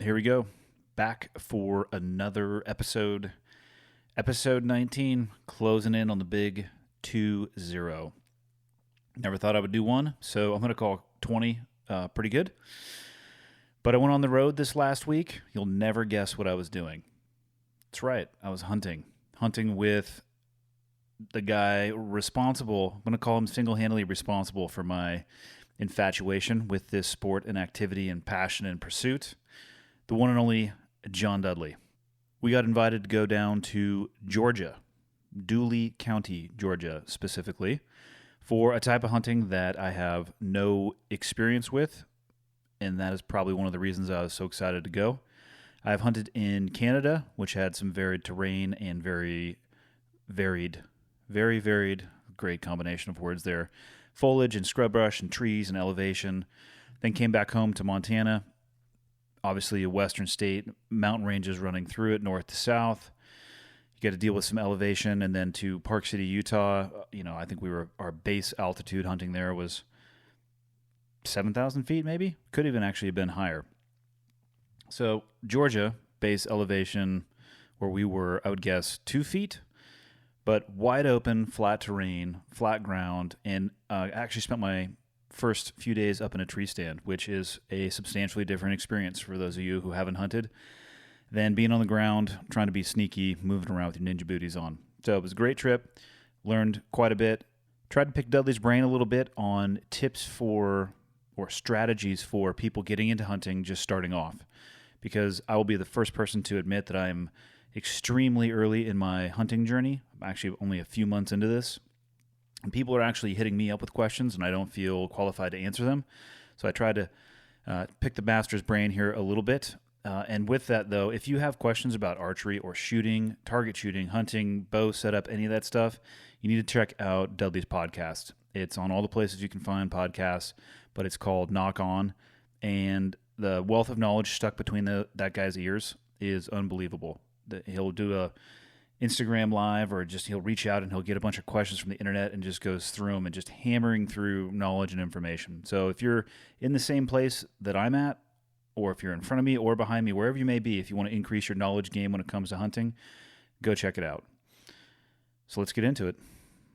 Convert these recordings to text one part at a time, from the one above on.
here we go. Back for another episode. Episode 19, closing in on the big 2-0. Never thought I would do one, so I'm going to call 20 pretty good. But I went on the road this last week. You'll never guess what I was doing. That's right, I was hunting. Hunting with the guy responsible, I'm going to call him single-handedly responsible for my infatuation with this sport and activity and passion and pursuit. The one and only John Dudley. We got invited to go down to Georgia, Dudley County, Georgia specifically, for a type of hunting that I have no experience with, and that is probably one of the reasons I was so excited to go. I've hunted in Canada, which had some varied terrain and very varied, great combination of words there, foliage and scrub brush and trees and elevation. Then came back home to Montana. Obviously a western state, mountain ranges running through it, north to south. You got to deal with some elevation. And then to Park City, Utah, I think our base altitude hunting there was 7,000 feet maybe. Could even actually have been higher. So Georgia, base elevation where we were, I would guess, 2 feet, but wide open, flat terrain, flat ground. And I actually spent my first few days up in a tree stand, which is a substantially different experience for those of you who haven't hunted than being on the ground, trying to be sneaky, moving around with your ninja booties on. So it was a great trip, learned quite a bit, tried to pick Dudley's brain a little bit on tips or strategies for people getting into hunting just starting off, because I will be the first person to admit that I am extremely early in my hunting journey. I'm actually only a few months into this. And people are actually hitting me up with questions, and I don't feel qualified to answer them. So I try to pick the master's brain here a little bit. And with that, though, if you have questions about archery or shooting, target shooting, hunting, bow setup, any of that stuff, you need to check out Dudley's podcast. It's on all the places you can find podcasts, but it's called Nock On. And the wealth of knowledge stuck between that guy's ears is unbelievable. He'll do a Instagram live, or just he'll reach out and he'll get a bunch of questions from the internet and just goes through them and just hammering through knowledge and information. So if you're in the same place that I'm at, or if you're in front of me or behind me, wherever you may be, if you want to increase your knowledge game when it comes to hunting, go check it out. So let's get into it.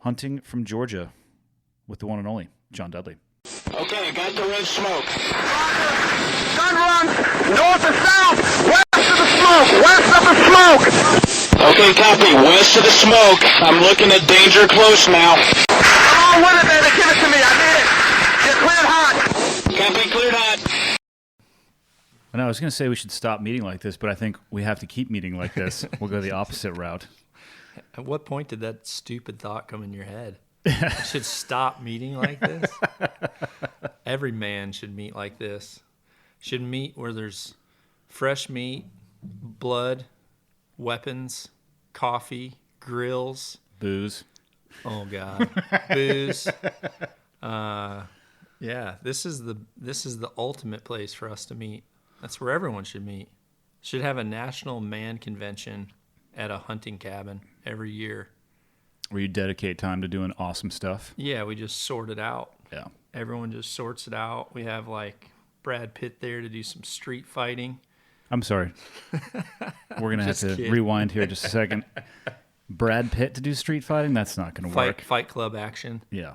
Hunting from Georgia with the one and only John Dudley. Okay, I got the red smoke. Gun run north to south, west of the smoke, west of the smoke. Okay, copy. West of the smoke. I'm looking at danger close now. Come on with it, baby. Give it to me. I need it. Get cleared hot. Copy, cleared hot. And I was going to say we should stop meeting like this, but I think we have to keep meeting like this. We'll go the opposite route. At what point did that stupid thought come in your head? I should stop meeting like this? Every man should meet like this. Should meet where there's fresh meat, blood, weapons, coffee, grills, booze. Oh God, booze. Yeah, this is the ultimate place for us to meet. That's where everyone should meet. Should have a national man convention at a hunting cabin every year. Where you dedicate time to doing awesome stuff. Yeah, we just sort it out. Yeah. Everyone just sorts it out. We have like Brad Pitt there to do some street fighting. I'm sorry. We're going to have to rewind here just a second. Brad Pitt to do street fighting? That's not going to work. Fight club action. Yeah.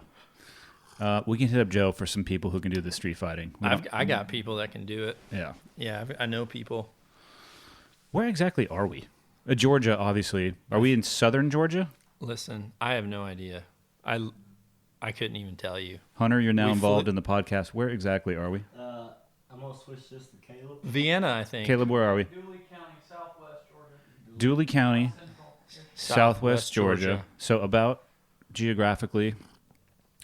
We can hit up Joe for some people who can do the street fighting. I got people that can do it. Yeah. Yeah, I know people. Where exactly are we? Georgia, obviously. Are we in southern Georgia? Listen, I have no idea. I couldn't even tell you. Hunter, you're now involved in the podcast. Where exactly are we? I'm going to switch this to Caleb. Vienna, I think. Caleb, where are we? Dudley County, southwest Georgia. Dudley County, southwest Georgia. So about geographically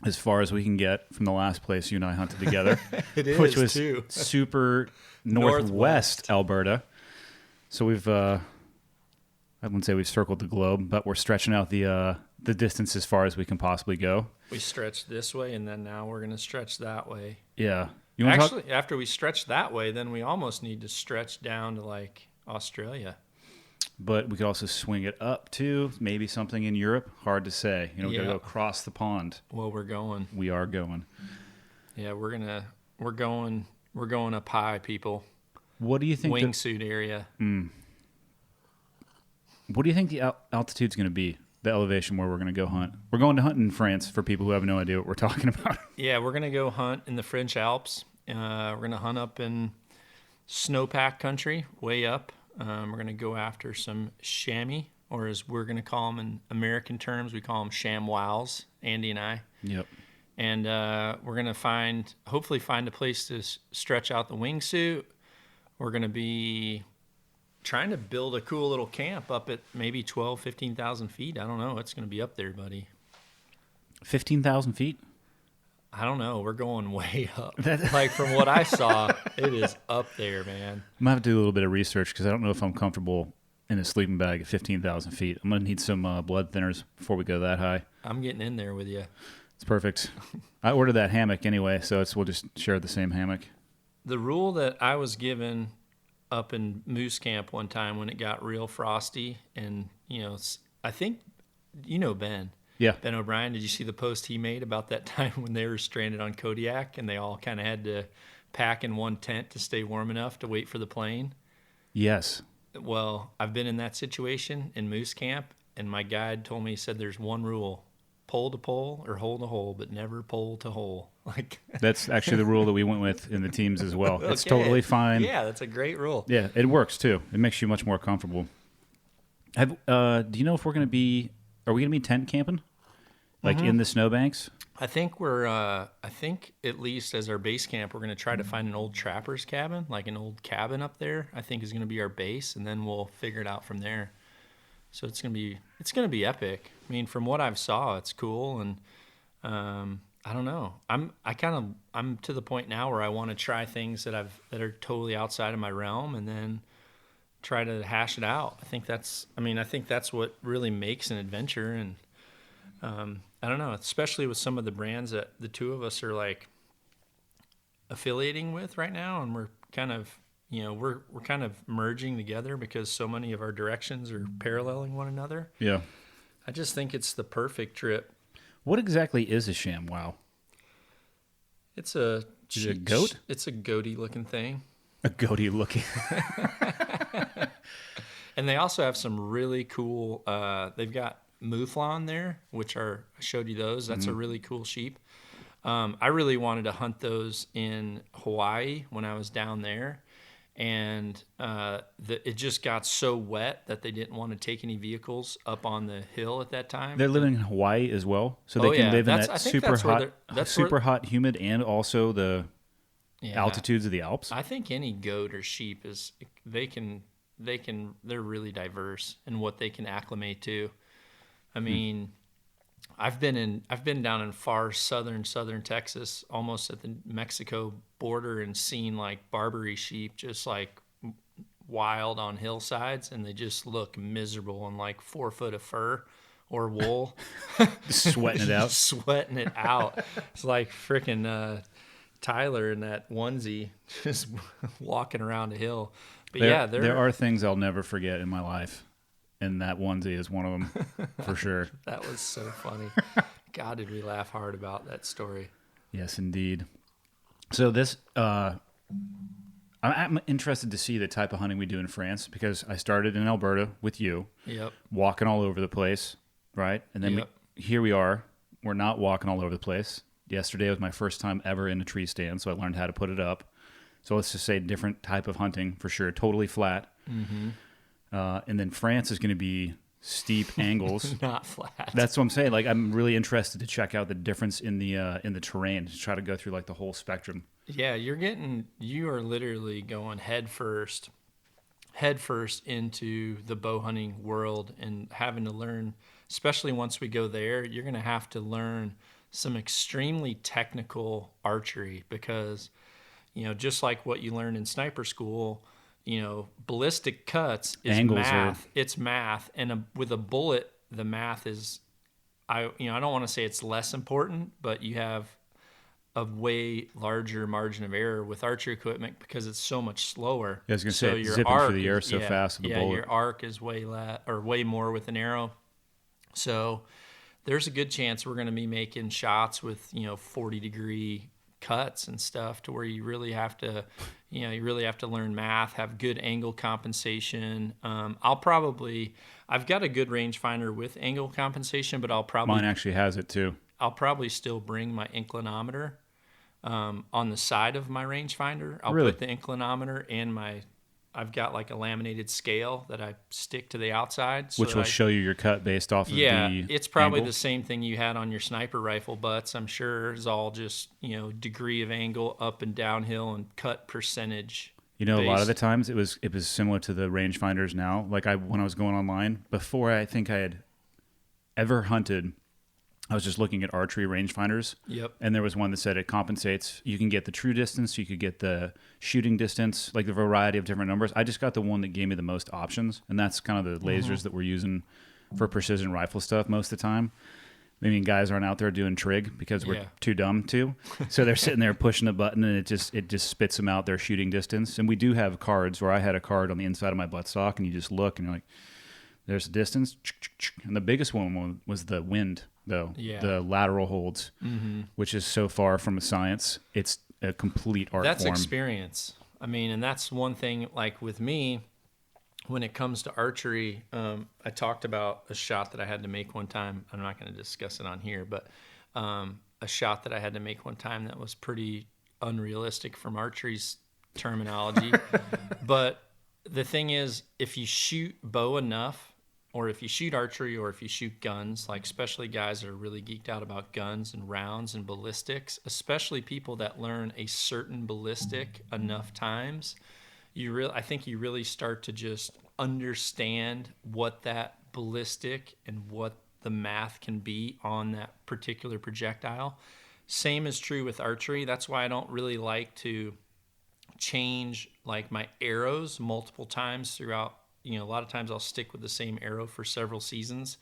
as far as we can get from the last place you and I hunted together. It is, which was too. super northwest Alberta. So we've... I wouldn't say we've circled the globe, but we're stretching out the distance as far as we can possibly go. We stretched this way, and then now we're going to stretch that way. Yeah. Actually, after we stretch that way, then we almost need to stretch down to, like, Australia. But we could also swing it up, too. Maybe something in Europe. Hard to say. We got to go across the pond. Well, we're going. We are going. Yeah, we're going up high, people. What do you think? Wingsuit area. What do you think the altitude's going to be? The elevation where we're going to go hunt. We're going to hunt in France for people who have no idea what we're talking about. Yeah, we're going to go hunt in the French Alps. We're going to hunt up in snowpack country, way up. We're going to go after some chamois, or as we're going to call them in American terms, we call them ShamWows, Andy and I. Yep. And we're going to hopefully find a place to stretch out the wingsuit. We're going to be trying to build a cool little camp up at maybe 12,000, 15,000 feet. I don't know. It's going to be up there, buddy. 15,000 feet? I don't know. We're going way up. Like from what I saw, it is up there, man. I'm going to have to do a little bit of research because I don't know if I'm comfortable in a sleeping bag at 15,000 feet. I'm going to need some blood thinners before we go that high. I'm getting in there with you. It's perfect. I ordered that hammock anyway, so we'll just share the same hammock. The rule that I was given up in Moose Camp one time when it got real frosty, and I think Ben. Yeah. Ben O'Brien, did you see the post he made about that time when they were stranded on Kodiak and they all kind of had to pack in one tent to stay warm enough to wait for the plane? Yes. Well, I've been in that situation in Moose Camp, and my guide told me, he said there's one rule: pole to pole or hole to hole, but never pole to hole. Like that's actually the rule that we went with in the teams as well. Okay. It's totally fine. Yeah, that's a great rule. Yeah, it works too. It makes you much more comfortable. Do you know if are we going to be tent camping? Like in the snowbanks? I think at least as our base camp, we're going to try to find an old trapper's cabin, like an old cabin up there, I think is going to be our base, and then we'll figure it out from there. So it's going to be epic. I mean, from what I've saw, it's cool, and I don't know. I'm to the point now where I want to try things that are totally outside of my realm, and then try to hash it out. I think that's what really makes an adventure, and I don't know, especially with some of the brands that the two of us are like affiliating with right now, and we're kind of we're kind of merging together because so many of our directions are paralleling one another. Yeah. I just think it's the perfect trip. What exactly is a ShamWow? It's a goat? It's a goatee looking thing. A goatee looking. And they also have some really cool, they've got mouflon there, I showed you those. That's a really cool sheep. I really wanted to hunt those in Hawaii when I was down there. And it just got so wet that they didn't want to take any vehicles up on the hill at that time. They're living in Hawaii as well, so they can live in that super hot, humid, and also the altitudes of the Alps. I think any goat or sheep they're really diverse in what they can acclimate to. I mean, I've been down in far southern Texas, almost at the Mexico border, and seen like Barbary sheep just like wild on hillsides, and they just look miserable in like 4 foot of fur or wool. Sweating it out. Sweating it out. It's like freaking Tyler in that onesie just walking around a hill. But there are things I'll never forget in my life, and that onesie is one of them for sure. That was so funny. God, did we laugh hard about that story. Yes, indeed. So this, I'm interested to see the type of hunting we do in France, because I started in Alberta with you. Yep. Walking all over the place, right? And then here we are. We're not walking all over the place. Yesterday was my first time ever in a tree stand, so I learned how to put it up. So let's just say different type of hunting for sure. Totally flat. Mm-hmm. And then France is going to be steep angles. Not flat. That's what I'm saying. Like, I'm really interested to check out the difference in the terrain, to try to go through like the whole spectrum. Yeah, you are literally going head first into the bow hunting world, and having to learn, especially once we go there, you're going to have to learn some extremely technical archery, because just like what you learn in sniper school, ballistic cuts is angles math. It's math, and with a bullet, the math is, I don't want to say it's less important, but you have a way larger margin of error with archery equipment because it's so much slower. I was going to say, it's zipping through the air so fast with the bullet. Your arc is way more with an arrow. So there's a good chance we're going to be making shots with 40-degree cuts and stuff to where you really have to, you really have to learn math, have good angle compensation. I've got a good rangefinder with angle compensation, but Mine actually has it too. I'll probably still bring my inclinometer on the side of my rangefinder. I'll Really? put the inclinometer and I've got like a laminated scale that I stick to the outside. Which will show you your cut based off of the it's probably angle. the same thing you had on your sniper rifle butts. I'm sure it's all just, degree of angle up and downhill and cut percentage. A lot of based. the times it was similar to the rangefinders now. Like when I was going online, before I think I had ever hunted, I was just looking at archery rangefinders. Yep. And there was one that said it compensates. You can get the true distance, you could get the shooting distance, like the variety of different numbers. I just got the one that gave me the most options, and that's kind of the lasers that we're using for precision rifle stuff most of the time. I mean, guys aren't out there doing trig because we're too dumb to. So they're sitting there pushing a button, and it just spits them out their shooting distance. And we do have cards where I had a card on the inside of my buttstock, and you just look, and you're like, there's the distance. And the biggest one was the wind, though. Yeah. The lateral holds, which is so far from a science. It's a complete art That's form. experience. I mean, and that's one thing, like with me, when it comes to archery, I talked about a shot that I had to make one time. I'm not going to discuss it on here, but a shot that I had to make one time that was pretty unrealistic from archery's terminology. But the thing is, if you shoot bow enough, or if you shoot archery, or if you shoot guns, like especially guys that are really geeked out about guns and rounds and ballistics, especially people that learn a certain ballistic enough times, I think you really start to just understand what that ballistic and what the math can be on that particular projectile. Same is true with archery. That's why I don't really like to change like my arrows multiple times throughout. A lot of times I'll stick with the same arrow for several seasons,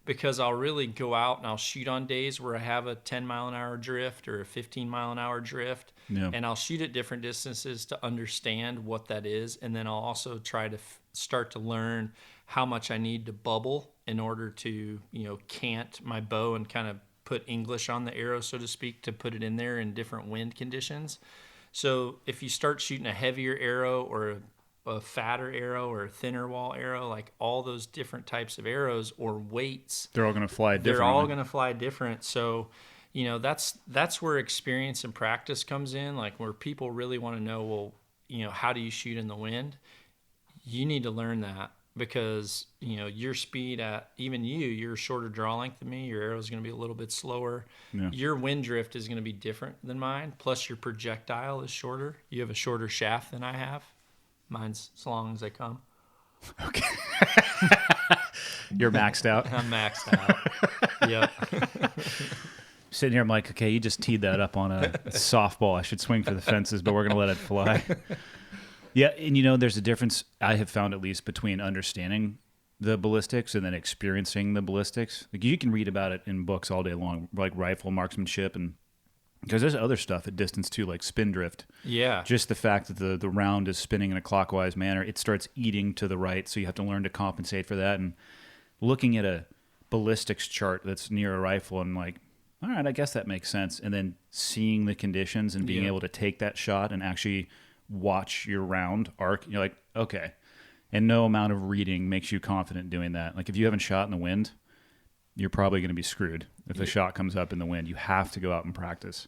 because I'll really go out and I'll shoot on days where I have a 10-mile-an-hour drift or a 15-mile-an-hour drift, and I'll shoot at different distances to understand what that is, and then I'll also try to start to learn how much I need to bubble in order to, cant my bow and kind of put English on the arrow, so to speak, to put it in there in different wind conditions. So if you start shooting a heavier arrow or a fatter arrow or a thinner wall arrow, like all those different types of arrows or weights, They're all going to fly different. They're all going to fly different. So, that's where experience and practice comes in, like where people really want to know, well, how do you shoot in the wind? You need to learn that, because, your speed you're a shorter draw length than me. Your arrow is going to be a little bit slower. Yeah. Your wind drift is going to be different than mine. Plus your projectile is shorter. You have a shorter shaft than I have. Mine's as long as they come. Okay. You're maxed out. I'm maxed out. Yep. Sitting here, I'm like, okay, you just teed that up on a softball. I should swing for the fences, but we're going to let it fly. Yeah, and there's a difference, I have found at least, between understanding the ballistics and then experiencing the ballistics. Like, you can read about it in books all day long, like rifle marksmanship, and because there's other stuff at distance too, like spin drift. Yeah. Just the fact that the round is spinning in a clockwise manner, it starts eating to the right, so you have to learn to compensate for that. And looking at a ballistics chart that's near a rifle, and like, all right, I guess that makes sense. And then seeing the conditions and being able to take that shot and actually watch your round arc, you're like, okay. And no amount of reading makes you confident doing that. Like if you haven't shot in the wind, you're probably going to be screwed. If the shot comes up in the wind, you have to go out and practice.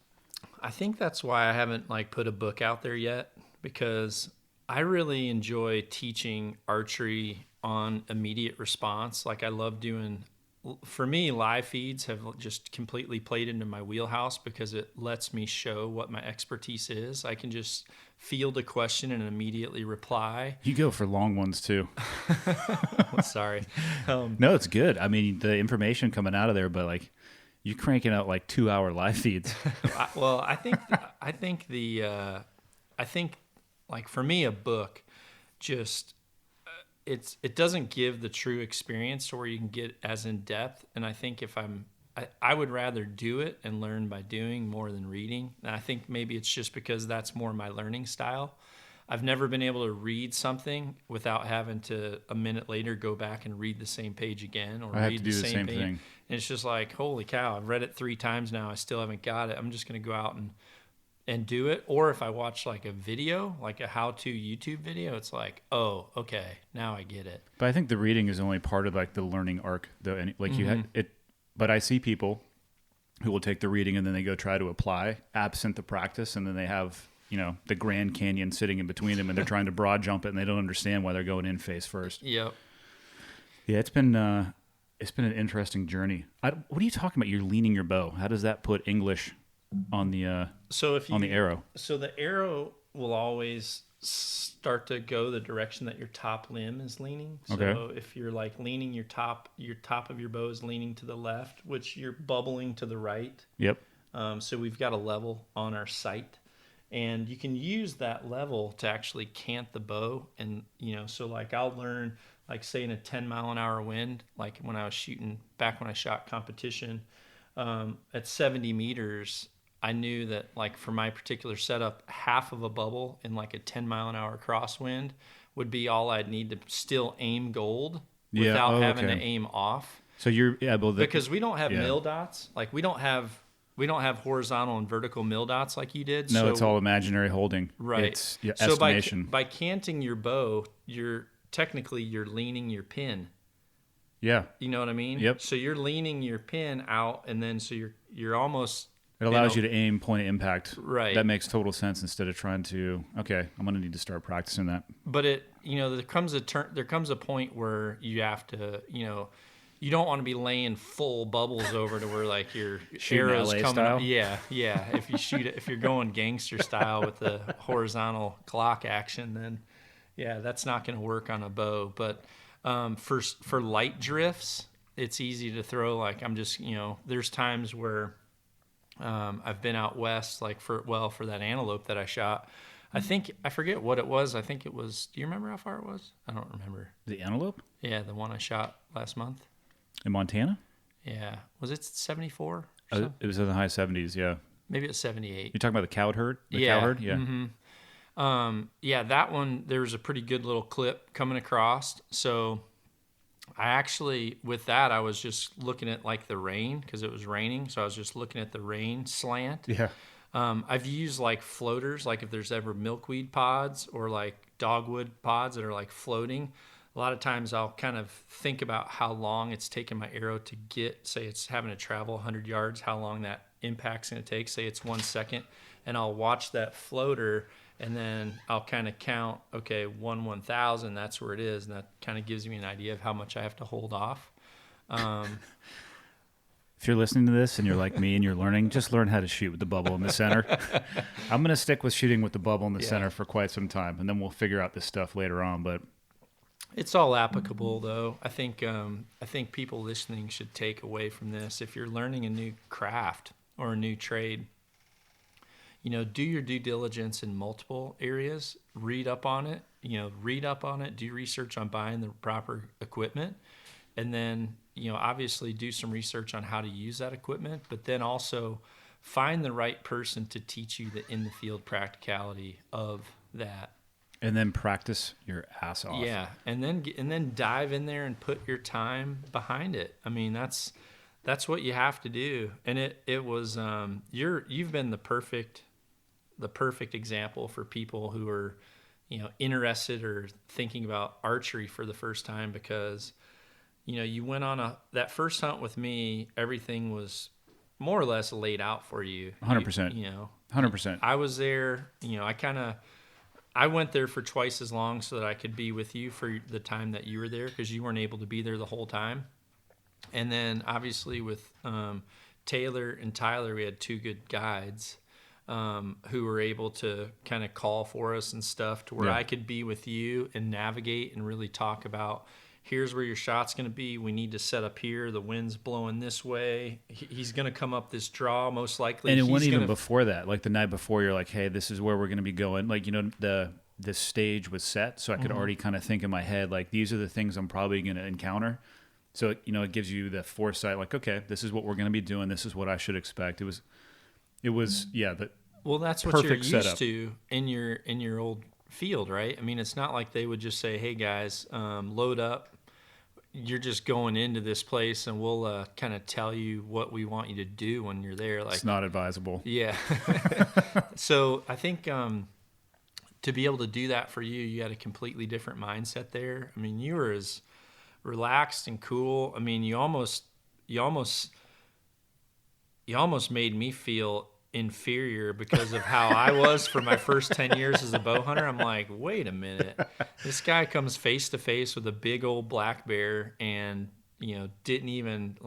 I think that's why I haven't put a book out there yet, because I really enjoy teaching archery on immediate response. Like I love doing, for me, live feeds have just completely played into my wheelhouse, because it lets me show what my expertise is. I can just field a question and immediately reply. You go for long ones too. Sorry. No, it's good. I mean, the information coming out of there, but like you're cranking out like 2-hour live feeds. I think like for me, a book just, it doesn't give the true experience to where you can get as in depth. And I think I would rather do it and learn by doing more than reading. And I think maybe it's just because that's more my learning style. I've never been able to read something without having to a minute later go back and read the same page again, or read the same thing. And it's just like, holy cow, I've read it 3 times now. I still haven't got it. I'm just going to go out and and do it, or if I watch like a video, like a how-to YouTube video, it's like, oh, okay, now I get it. But I think the reading is only part of like the learning arc, though. Like you had it, but I see people who will take the reading and then they go try to apply absent the practice, and then they have, you know, the Grand Canyon sitting in between them, and they're trying to broad jump it, and they don't understand why they're going in face first. Yep. Yeah, it's been an interesting journey. What are you talking about? You're leaning your bow. How does that put English on the on the arrow? So the arrow will always start to go the direction that your top limb is leaning. So Okay. if you're like leaning your top of your bow is leaning to the left, which you're bubbling to the right. Yep. So we've got a level on our sight, and you can use that level to actually cant the bow. And, you know, so like I'll learn, like say in a 10-mile-an-hour wind, like when I was shooting back when I shot competition, at 70 meters, I knew that like for my particular setup, half of a bubble in like a 10-mile-an-hour crosswind would be all I'd need to still aim gold without having to aim off. So you're able to, Because we don't have mill dots. Like we don't have horizontal and vertical mill dots like you did. no, so, it's all imaginary holding. right. It's So estimation. by canting your bow, you're leaning your pin. Yeah. You know what I mean? Yep. So you're leaning your pin out, and then so you're almost. It allows you to aim point of impact. Right. That makes total sense instead of trying to, okay, I'm going to need to start practicing that. But there comes a point where you have to, you know, you don't want to be laying full bubbles over to where like your Shooting arrows LA coming style? up. Yeah. If you're going gangster style with the horizontal clock action, then yeah, that's not going to work on a bow. But for light drifts, it's easy to throw. Like I'm just, you know, there's times where I've been out west, like for that antelope that I shot. I forget what it was. I think it was. Do you remember how far it was? I don't remember. The antelope Yeah, the one I shot last month. in Montana? Yeah, was it 74? It was in the high 70s, yeah. Maybe it was 78. You're talking about the cow herd? Yeah. Cow herd? Yeah. Mm-hmm. Yeah, that one, there was a pretty good little clip coming across. So I actually, with that, I was just looking at like the rain because it was raining. So I was just looking at the rain slant. Yeah. I've used like floaters, like if there's ever milkweed pods or like dogwood pods that are like floating. A lot of times I'll kind of think about how long it's taken my arrow to get, say it's having to travel 100 yards, how long that impact's going to take, say it's 1 second, and I'll watch that floater, and then I'll kind of count, okay, 1/1000, that's where it is, and that kind of gives me an idea of how much I have to hold off. If you're listening to this and you're like me and you're learning, just learn how to shoot with the bubble in the center. I'm going to stick with shooting with the bubble in the center for quite some time, and then we'll figure out this stuff later on, but it's all applicable, though. I think people listening should take away from this. If you're learning a new craft or a new trade, you know, do your due diligence in multiple areas. Read up on it. Do research on buying the proper equipment, and then, you know, obviously do some research on how to use that equipment. But then also find the right person to teach you the in the field practicality of that. and then practice your ass off. Yeah, and then dive in there and put your time behind it. I mean, that's what you have to do. And it was you've been the perfect example for people who are, you know, interested or thinking about archery for the first time, because, you know, you went on that first hunt with me, everything was more or less laid out for you. 100%. You know, 100%. I was there, you know, I went there for twice as long so that I could be with you for the time that you were there, because you weren't able to be there the whole time. And then obviously with Taylor and Tyler, we had two good guides who were able to kind of call for us and stuff, to where I could be with you and navigate and really talk about, here's where your shot's going to be. We need to set up here. The wind's blowing this way. He's going to come up this draw most likely. And it went even before that. Like the night before, you're like, hey, this is where we're going to be going. Like, you know, the stage was set, so I could already kind of think in my head, like, these are the things I'm probably going to encounter. So, you know, it gives you the foresight, like, okay, this is what we're going to be doing. This is what I should expect. It was well, that's what you're used setup. to in your old field, right? I mean, it's not like they would just say, hey guys, load up. you're just going into this place, and we'll kind of tell you what we want you to do when you're there. Like, It's not advisable. yeah. So I think to be able to do that for you, you had a completely different mindset there. I mean, you were as relaxed and cool. I mean, you almost made me feel inferior because of how I was for my first 10 years as a bow hunter. I'm like, wait a minute. This guy comes face to face with a big old black bear and, you didn't even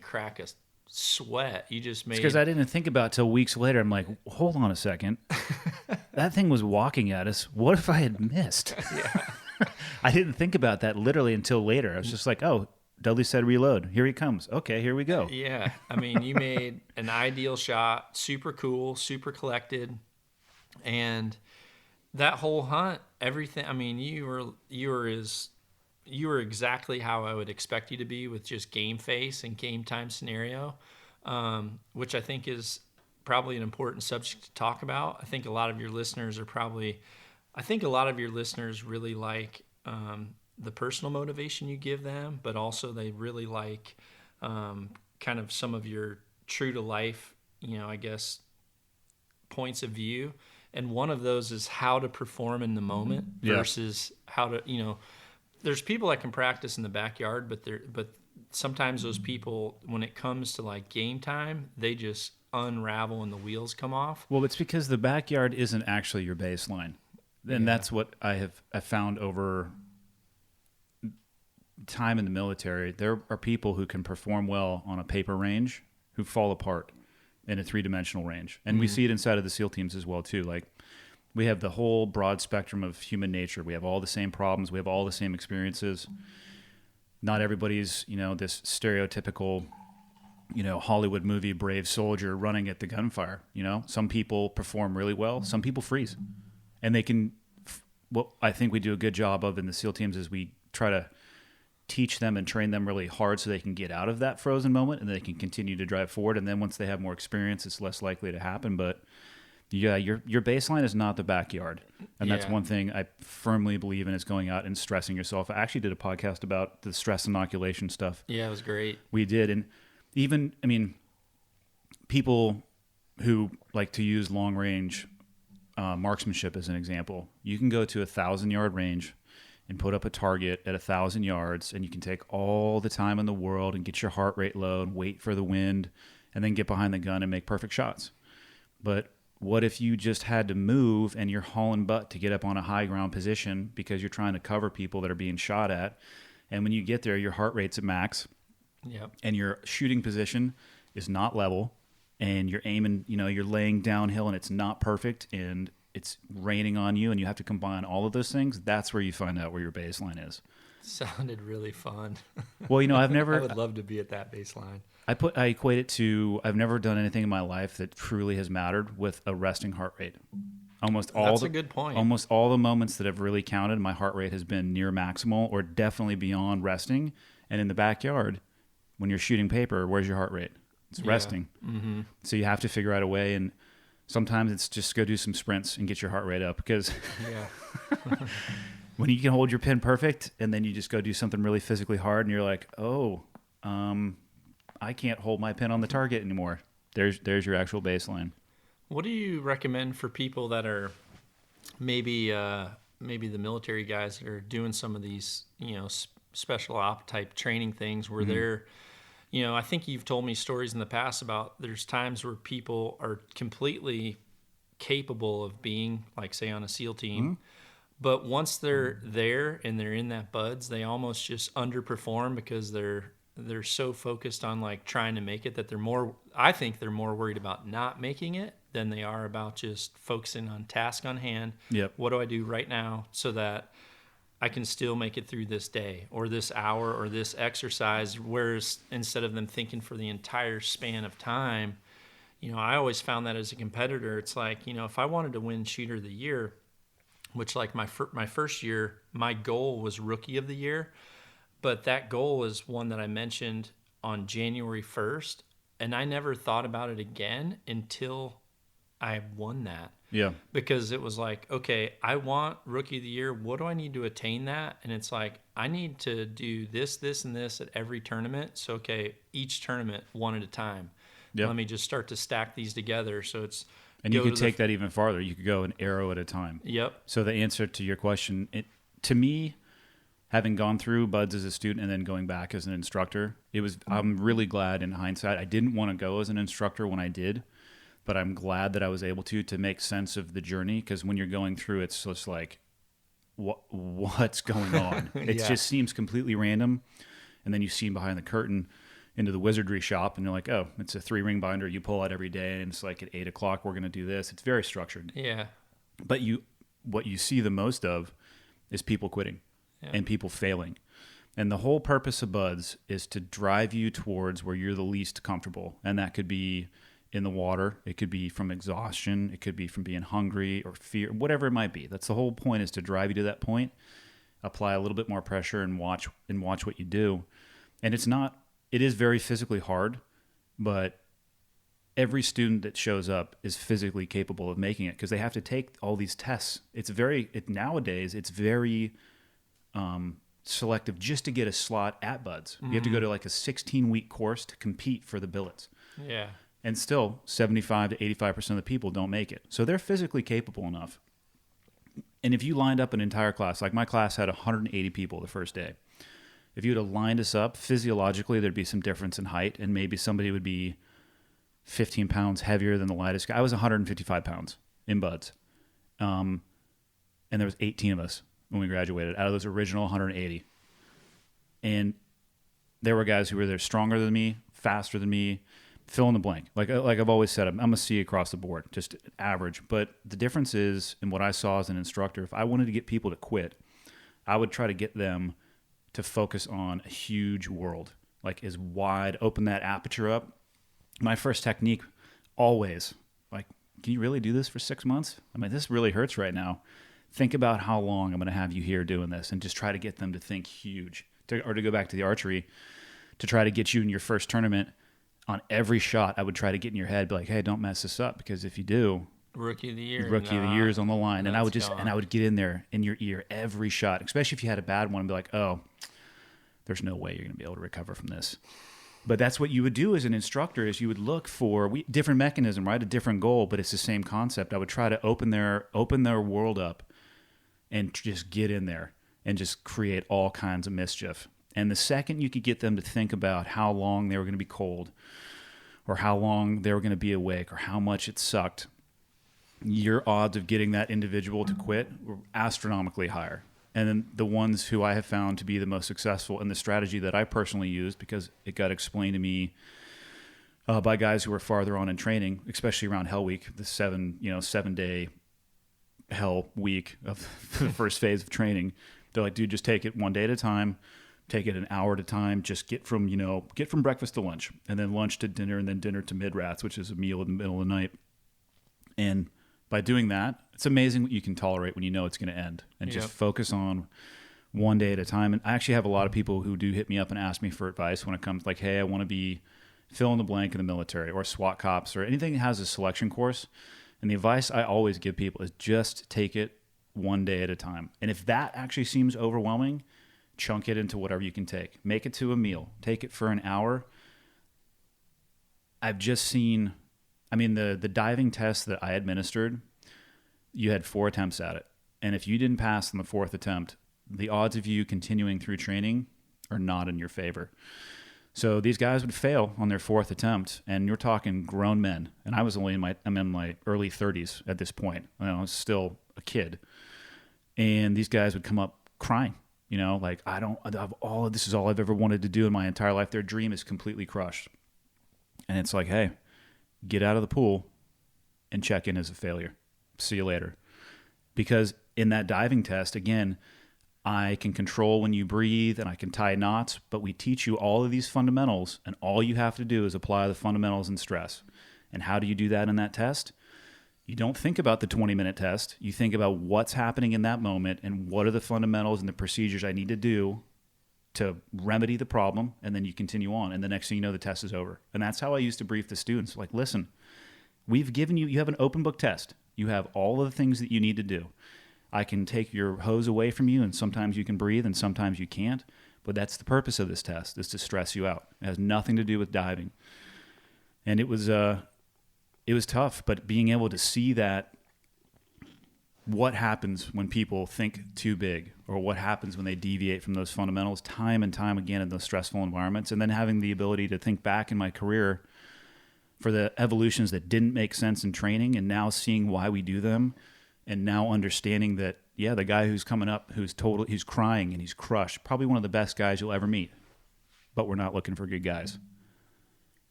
crack a sweat. You just made... Because I didn't think about it till weeks later. I'm like, hold on a second. That thing was walking at us. What if I had missed? Yeah. I didn't think about that literally until later. I was just like, oh, Dudley said reload. Here he comes. Okay, here we go. Yeah. I mean, you made an ideal shot, super cool, super collected. And that whole hunt, everything, I mean, you were exactly how I would expect you to be with just game face and game time scenario, which I think is probably an important subject to talk about. I think a lot of your listeners really like the personal motivation you give them, but also they really like kind of some of your true to life, I guess, points of view. And one of those is how to perform in the moment versus how to, there's people that can practice in the backyard, but sometimes those people, when it comes to like game time, they just unravel and the wheels come off. Well, it's because the backyard isn't actually your baseline. And that's what I found over time in the military. There are people who can perform well on a paper range who fall apart in a 3-dimensional range. And we see it inside of the SEAL teams as well too. Like, we have the whole broad spectrum of human nature. We have all the same problems. We have all the same experiences. Not everybody's, this stereotypical, Hollywood movie brave soldier running at the gunfire. Some people perform really well. Some people freeze. And they can, what I think we do a good job of in the SEAL teams is we try to teach them and train them really hard so they can get out of that frozen moment and they can continue to drive forward. And then once they have more experience, it's less likely to happen. But yeah, your baseline is not the backyard. And that's one thing I firmly believe in, is going out and stressing yourself. I actually did a podcast about the stress inoculation stuff. Yeah, it was great. We did. And even, people who like to use long range marksmanship as an example, you can go to 1,000-yard range and put up a target at 1,000 yards, and you can take all the time in the world and get your heart rate low and wait for the wind and then get behind the gun and make perfect shots. But what if you just had to move and you're hauling butt to get up on a high ground position because you're trying to cover people that are being shot at, and when you get there, your heart rate's at max, and your shooting position is not level, and you're aiming, you're laying downhill and it's not perfect, and it's raining on you, and you have to combine all of those things. That's where you find out where your baseline is. Sounded really fun. Well, I've never... I would love to be at that baseline. I equate it to, I've never done anything in my life that truly has mattered with a resting heart rate. That's a good point. Almost all the moments that have really counted, my heart rate has been near maximal or definitely beyond resting. And in the backyard, when you're shooting paper, where's your heart rate? It's resting. Mm-hmm. So you have to figure out a way, and sometimes it's just go do some sprints and get your heart rate up, because when you can hold your pin perfect and then you just go do something really physically hard and you're like, I can't hold my pin on the target anymore. There's your actual baseline. What do you recommend for people that are maybe the military guys that are doing some of these, special op type training things where they're, I think you've told me stories in the past about there's times where people are completely capable of being, like, say, on a SEAL team, but once they're there and they're in that buds, they almost just underperform because they're so focused on like trying to make it that I think they're more worried about not making it than they are about just focusing on task on hand. Yep. What do I do right now so that I can still make it through this day or this hour or this exercise? Whereas instead of them thinking for the entire span of time, I always found that as a competitor, it's like, if I wanted to win Shooter of the Year, which like my first year, my goal was Rookie of the Year. But that goal is one that I mentioned on January 1st, and I never thought about it again until I won that. Yeah. Because it was like, okay, I want Rookie of the Year. What do I need to attain that? And it's like, I need to do this, this, and this at every tournament. So, okay, each tournament one at a time. Yep. Let me just start to stack these together. So it's... And you could take that even farther. You could go an arrow at a time. Yep. So the answer to your question, to me, having gone through BUD/S as a student and then going back as an instructor, I'm really glad in hindsight. I didn't want to go as an instructor when I did, but I'm glad that I was able to make sense of the journey, because when you're going through, it's just like, what's going on? It just seems completely random. And then you see behind the curtain into the wizardry shop, and you're like, oh, it's a 3-ring binder you pull out every day, and it's like at 8 o'clock we're going to do this. It's very structured. Yeah. But what you see the most of is people quitting and people failing. And the whole purpose of BUD/S is to drive you towards where you're the least comfortable. And that could be in the water. It could be from exhaustion. It could be from being hungry or fear, whatever it might be. That's the whole point, is to drive you to that point, apply a little bit more pressure, and watch what you do. And it is very physically hard, but every student that shows up is physically capable of making it, because they have to take all these tests. Nowadays, it's very selective just to get a slot at BUD/S. Mm-hmm. You have to go to like a 16-week course to compete for the billets. Yeah. And still, 75 to 85% of the people don't make it. So they're physically capable enough. And if you lined up an entire class, like my class had 180 people the first day. If you would have lined us up, physiologically, there'd be some difference in height, and maybe somebody would be 15 pounds heavier than the lightest guy. I was 155 pounds in BUD/S. And there was 18 of us when we graduated out of those original 180. And there were guys who were there stronger than me, faster than me, fill in the blank. Like I've always said, I'm a C across the board, just average. But the difference is, in what I saw as an instructor, if I wanted to get people to quit, I would try to get them to focus on a huge world, like as wide, open that aperture up. My first technique, always, like, can you really do this for 6 months? I mean, this really hurts right now. Think about how long I'm going to have you here doing this, and just try to get them to think huge. Or to go back to the archery, to try to get you in your first tournament, on every shot, I would try to get in your head, be like, hey, don't mess this up, because if you do, Rookie of the Year. Rookie of the Year is on the line. And I would get in there in your ear every shot, especially if you had a bad one, and be like, oh, there's no way you're going to be able to recover from this. But that's what you would do as an instructor, is you would look for different mechanism, right? A different goal, but it's the same concept. I would try to open their world up and just get in there and just create all kinds of mischief. And the second you could get them to think about how long they were going to be cold, or how long they were going to be awake, or how much it sucked, your odds of getting that individual to quit were astronomically higher. And then the ones who I have found to be the most successful, and the strategy that I personally used, because it got explained to me by guys who were farther on in training, especially around Hell Week, the 7-day Hell Week of the first phase of training. They're like, dude, just take it one day at a time. Take it an hour at a time. Just get from breakfast to lunch, and then lunch to dinner, and then dinner to mid-rats, which is a meal in the middle of the night. And by doing that, it's amazing what you can tolerate when you know it's going to end, and just focus on one day at a time. And I actually have a lot of people who do hit me up and ask me for advice when it comes like, hey, I want to be fill in the blank in the military, or SWAT cops, or anything that has a selection course. And the advice I always give people is just take it one day at a time. And if that actually seems overwhelming, chunk it into whatever you can take. Make it to a meal. Take it for an hour. I've just seen, the diving test that I administered, you had 4 attempts at it. And if you didn't pass on the 4th attempt, the odds of you continuing through training are not in your favor. So these guys would fail on their 4th attempt, and you're talking grown men. And I was I'm in my early 30s at this point. I was still a kid. And these guys would come up crying. Like, this is all I've ever wanted to do in my entire life. Their dream is completely crushed. And it's like, hey, get out of the pool and check in as a failure. See you later. Because in that diving test, again, I can control when you breathe and I can tie knots, but we teach you all of these fundamentals, and all you have to do is apply the fundamentals and stress. And how do you do that in that test? You don't think about the 20-minute test. You think about what's happening in that moment and what are the fundamentals and the procedures I need to do to remedy the problem, and then you continue on. And the next thing you know, the test is over. And that's how I used to brief the students. Like, listen, We've given you have an open book test. You have all of the things that you need to do. I can take your hose away from you, and sometimes you can breathe and sometimes you can't. But that's the purpose of this test, is to stress you out. It has nothing to do with diving. And it was tough, but being able to see that, what happens when people think too big, or what happens when they deviate from those fundamentals time and time again in those stressful environments, and then having the ability to think back in my career for the evolutions that didn't make sense in training, and now seeing why we do them, and now understanding that, yeah, the guy who's coming up, who's crying and he's crushed, probably one of the best guys you'll ever meet, but we're not looking for good guys.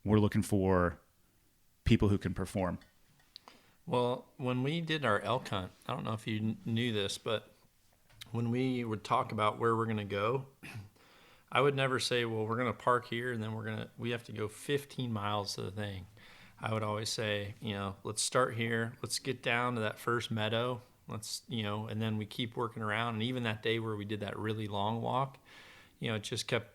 We're looking for people who can perform. Well, when we did our elk hunt, I don't know if you knew this, but when we would talk about where we're going to go, I would never say, well, we're going to park here and then we have to go 15 miles to the thing. I would always say, let's start here. Let's get down to that first meadow. And then we keep working around. And even that day where we did that really long walk, it just kept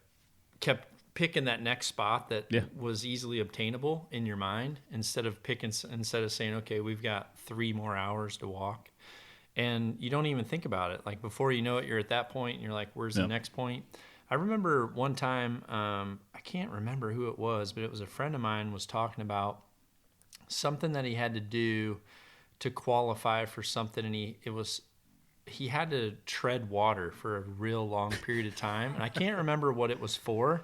picking that next spot that was easily obtainable in your mind instead of saying, okay, we've got 3 more hours to walk. And you don't even think about it. Like, before you know it, you're at that point and you're like, where's the next point? I remember one time, I can't remember who it was, but it was a friend of mine was talking about something that he had to do to qualify for something. And he had to tread water for a real long period of time. And I can't remember what it was for,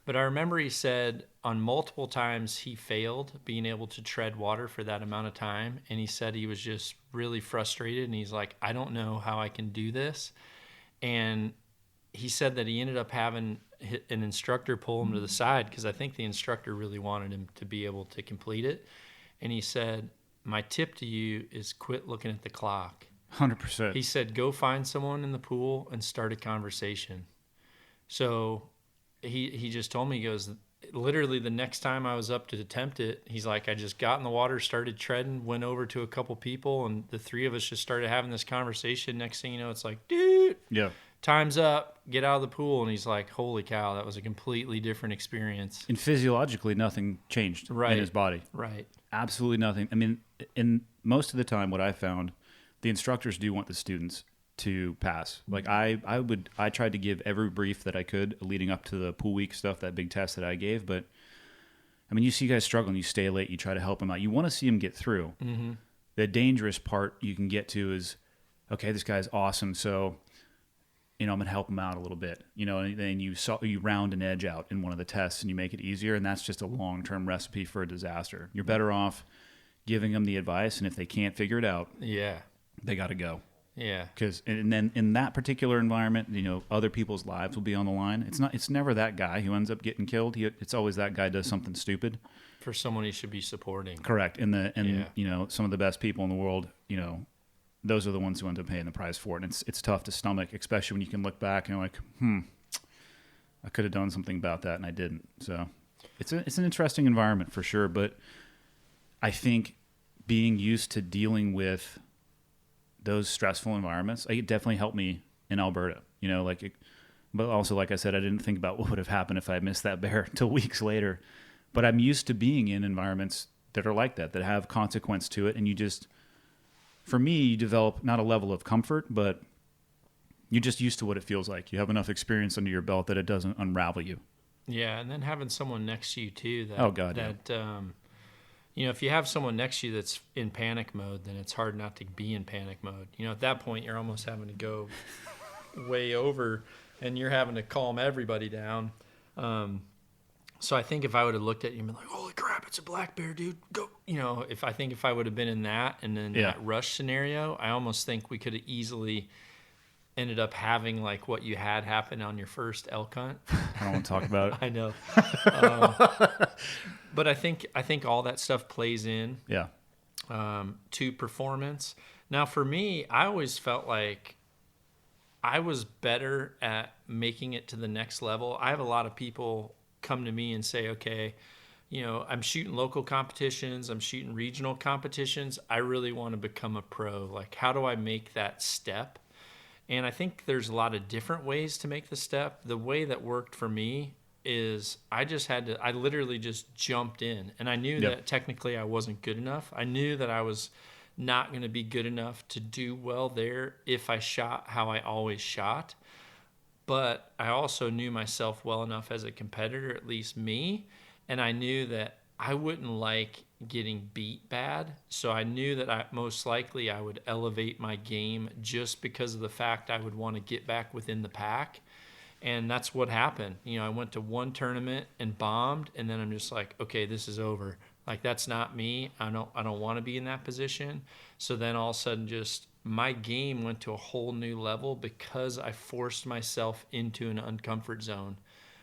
but I remember he said on multiple times he failed being able to tread water for that amount of time. And he said he was just really frustrated. And he's like, I don't know how I can do this. And he said that he ended up having an instructor pull him to the side, because I think the instructor really wanted him to be able to complete it. And he said, my tip to you is quit looking at the clock. 100%. He said, go find someone in the pool and start a conversation. So he just told me, he goes, literally the next time I was up to attempt it, he's like, I just got in the water, started treading, went over to a couple people, and the 3 of us just started having this conversation. Next thing you know, it's like, dude, time's up, get out of the pool. And he's like, holy cow, that was a completely different experience. And physiologically, nothing changed in his body. Right. Absolutely nothing. I mean, in most of the time, what I found, the instructors do want the students to pass. Like, I tried to give every brief that I could leading up to the pool week stuff, that big test that I gave. But I mean, you see guys struggling, you stay late, you try to help them out. You want to see them get through. Mm-hmm. The dangerous part you can get to is, okay, this guy's awesome, so I'm going to help him out a little bit. And then you round an edge out in one of the tests and you make it easier, and that's just a long-term recipe for a disaster. You're better off giving them the advice, and if they can't figure it out, they got to go. Yeah. And then in that particular environment, other people's lives will be on the line. It's never that guy who ends up getting killed. It's always that guy does something stupid. For someone he should be supporting. Correct. Some of the best people in the world, those are the ones who end up paying the price for it. And it's tough to stomach, especially when you can look back and you're like, I could have done something about that and I didn't. So it's an interesting environment for sure. But I think being used to dealing with those stressful environments, it definitely helped me in Alberta, but also, like I said, I didn't think about what would have happened if I missed that bear until weeks later. But I'm used to being in environments that are like that have consequence to it. And for me, you develop not a level of comfort, but you're just used to what it feels like. You have enough experience under your belt that it doesn't unravel you. Yeah, and then having someone next to you too. If you have someone next to you that's in panic mode, then it's hard not to be in panic mode. At that point, you're almost having to go way over, and you're having to calm everybody down. So I think if I would have looked at you and been like, holy crap, it's a black bear, dude, go. If I would have been in that and then that rush scenario, I almost think we could have easily ended up having like what you had happen on your first elk hunt. I don't want to talk about it. I know. But I think all that stuff plays in to performance. Now, for me, I always felt like I was better at making it to the next level. I have a lot of people come to me and say, okay, I'm shooting local competitions, I'm shooting regional competitions. I really want to become a pro. Like, how do I make that step? And I think there's a lot of different ways to make the step. The way that worked for me is I literally just jumped in, and I knew that technically I wasn't good enough. I knew that I was not going to be good enough to do well there if I shot how I always shot. But I also knew myself well enough as a competitor, at least me, and I knew that I wouldn't like getting beat bad. So I knew that most likely I would elevate my game just because of the fact I would want to get back within the pack. And that's what happened. I went to one tournament and bombed, and then I'm just like, okay, this is over. Like, that's not me. I don't want to be in that position. So then all of a sudden just my game went to a whole new level because I forced myself into an uncomfort zone.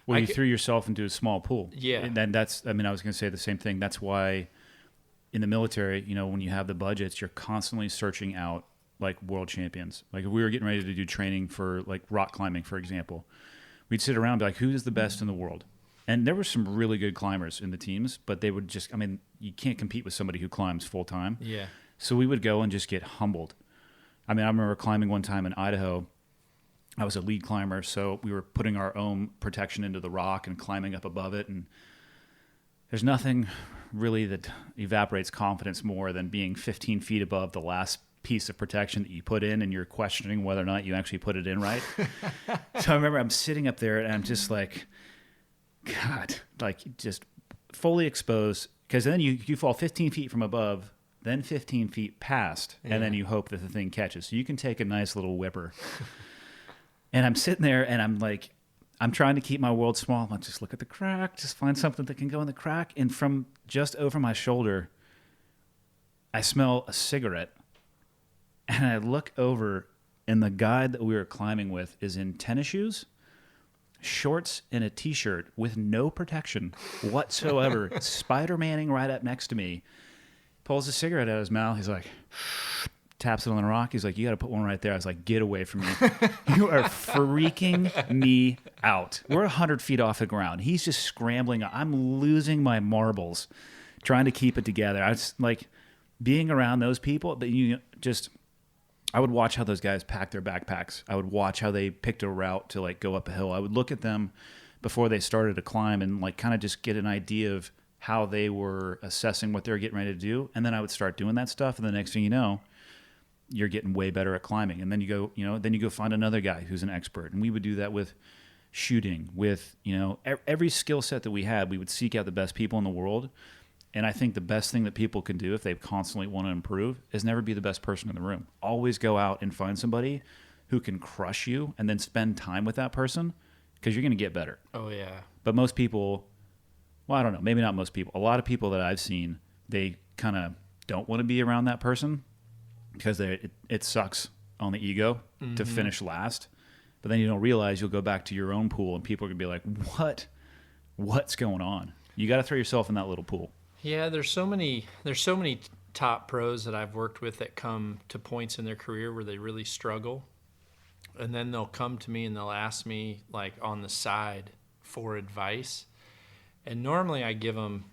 Well, you threw yourself into a small pool. Yeah. And then I was going to say the same thing. That's why in the military, when you have the budgets, you're constantly searching out like world champions. Like if we were getting ready to do training for like rock climbing, for example, we'd sit around and be like, who's the best in the world? And there were some really good climbers in the teams, but they would just, you can't compete with somebody who climbs full time. Yeah. So we would go and just get humbled. I remember climbing one time in Idaho. I was a lead climber, so we were putting our own protection into the rock and climbing up above it. And there's nothing really that evaporates confidence more than being 15 feet above the last piece of protection that you put in, and you're questioning whether or not you actually put it in right. So I remember I'm sitting up there, and I'm just like, God, like just fully exposed. Because then you fall 15 feet from above, then 15 feet past, and then you hope that the thing catches. So you can take a nice little whipper. And I'm sitting there, and I'm like, I'm trying to keep my world small. I'm like, just look at the crack, just find something that can go in the crack. And from just over my shoulder, I smell a cigarette. And I look over, and the guy that we were climbing with is in tennis shoes, shorts, and a T-shirt with no protection whatsoever, Spider-Manning right up next to me. Pulls a cigarette out of his mouth. He's like, taps it on the rock. He's like, you got to put one right there. I was like, get away from me. You are freaking me out. We're 100 feet off the ground. He's just scrambling. I'm losing my marbles trying to keep it together. I was like, being around those people, but I would watch how those guys packed their backpacks. I would watch how they picked a route to like go up a hill. I would look at them before they started to climb and like kind of just get an idea of how they were assessing what they were getting ready to do. And then I would start doing that stuff. And the next thing you know, you're getting way better at climbing. And then you go find another guy who's an expert. And we would do that with shooting, with, every skill set that we had, we would seek out the best people in the world. And I think the best thing that people can do if they constantly want to improve is never be the best person in the room. Always go out and find somebody who can crush you and then spend time with that person because you're going to get better. Oh, yeah. But most people, well, I don't know, maybe not most people. A lot of people that I've seen, they kind of don't want to be around that person because it sucks on the ego to finish last. But then you don't realize you'll go back to your own pool and people are going to be like, what's going on? You got to throw yourself in that little pool. Yeah, there's so many top pros that I've worked with that come to points in their career where they really struggle. And then they'll come to me and they'll ask me like on the side for advice. And normally I give them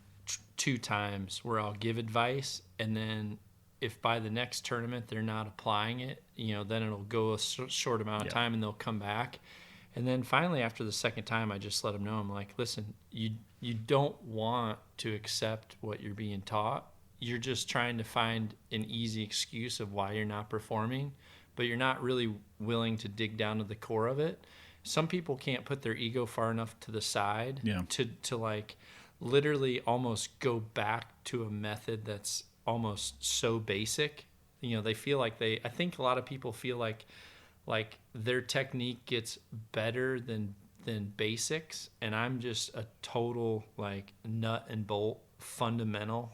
two times where I'll give advice, and then if by the next tournament they're not applying it, then it'll go a short amount of time and they'll come back. And then finally after the second time, I just let them know, I'm like, listen, you don't want to accept what you're being taught. You're just trying to find an easy excuse of why you're not performing, but you're not really willing to dig down to the core of it. Some people can't put their ego far enough to the side to like literally almost go back to a method that's almost so basic. They feel like I think a lot of people feel like their technique gets better than basics, and I'm just a total like nut and bolt fundamental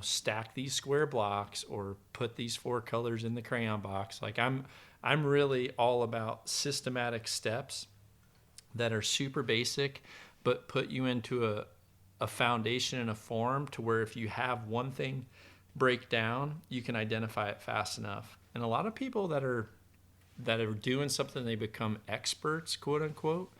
stack these square blocks or put these 4 colors in the crayon box. Like I'm really all about systematic steps that are super basic but put you into a foundation and a form to where if you have one thing break down, you can identify it fast enough. And a lot of people that are doing something, they become experts, quote unquote,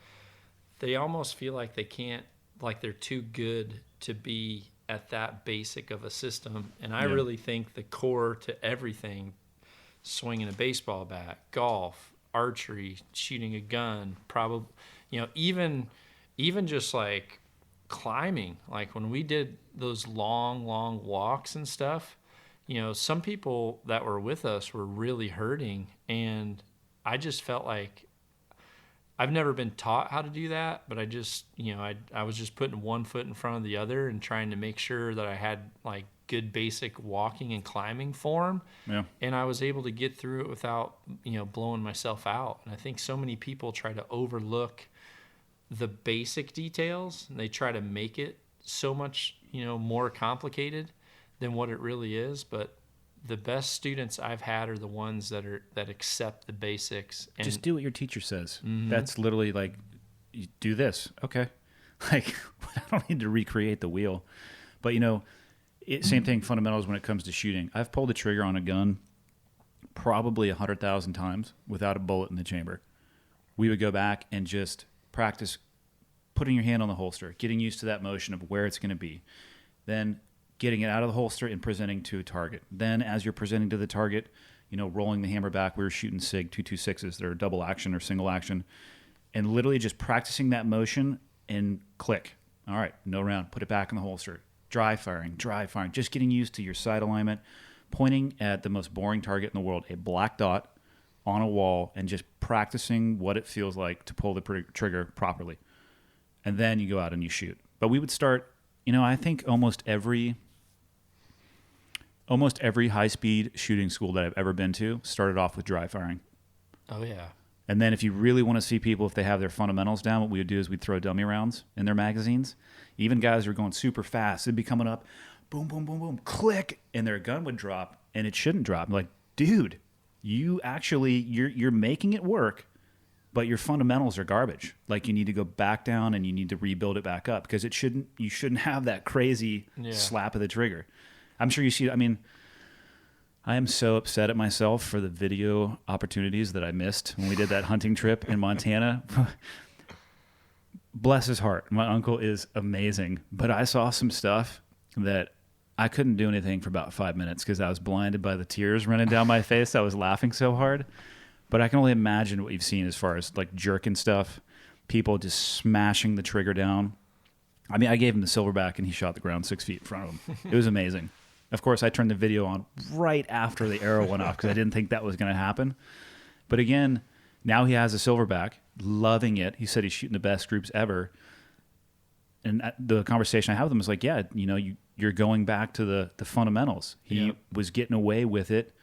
they almost feel like they can't, like they're too good to be at that basic of a system. And I really think the core to everything, swinging a baseball bat, golf, archery, shooting a gun, probably, even even just like climbing, like when we did those long walks and stuff, some people that were with us were really hurting, and I just felt like I've never been taught how to do that, but I just, I was just putting one foot in front of the other and trying to make sure that I had like good basic walking and climbing form. Yeah. And I was able to get through it without, blowing myself out. And I think so many people try to overlook the basic details, and they try to make it so much, more complicated than what it really is. But the best students I've had are the ones that accept the basics. And just do what your teacher says. That's literally like, you do this. Okay. Like, I don't need to recreate the wheel. But, same thing, fundamentals when it comes to shooting. I've pulled the trigger on a gun probably 100,000 times without a bullet in the chamber. We would go back and just practice putting your hand on the holster, getting used to that motion of where it's going to be. Then getting it out of the holster and presenting to a target. Then as you're presenting to the target, rolling the hammer back. We were shooting SIG 226s. They're double action or single action. And literally just practicing that motion and click. All right, no round. Put it back in the holster. Dry firing. Just getting used to your sight alignment, pointing at the most boring target in the world, a black dot on a wall, and just practicing what it feels like to pull the trigger properly. And then you go out and you shoot. But we would start, I think almost every high-speed shooting school that I've ever been to started off with dry firing. Oh, yeah. And then if you really want to see people, if they have their fundamentals down, what we would do is we'd throw dummy rounds in their magazines. Even guys who are going super fast, they'd be coming up, boom, boom, boom, boom, click, and their gun would drop, and it shouldn't drop. I'm like, dude, you actually, you're making it work, but your fundamentals are garbage. Like, you need to go back down and you need to rebuild it back up, because you shouldn't have that crazy slap of the trigger. I'm sure you see, I am so upset at myself for the video opportunities that I missed when we did that hunting trip in Montana. Bless his heart. My uncle is amazing, but I saw some stuff that I couldn't do anything for about 5 minutes because I was blinded by the tears running down my face. I was laughing so hard. But I can only imagine what you've seen as far as like jerking stuff, people just smashing the trigger down. I gave him the silverback and he shot the ground 6 feet in front of him. It was amazing. Of course, I turned the video on right after the arrow went off because I didn't think that was going to happen. But again, now he has a silverback, loving it. He said he's shooting the best groups ever. And the conversation I had with him was like, yeah, you're going back to the fundamentals. He was getting away with it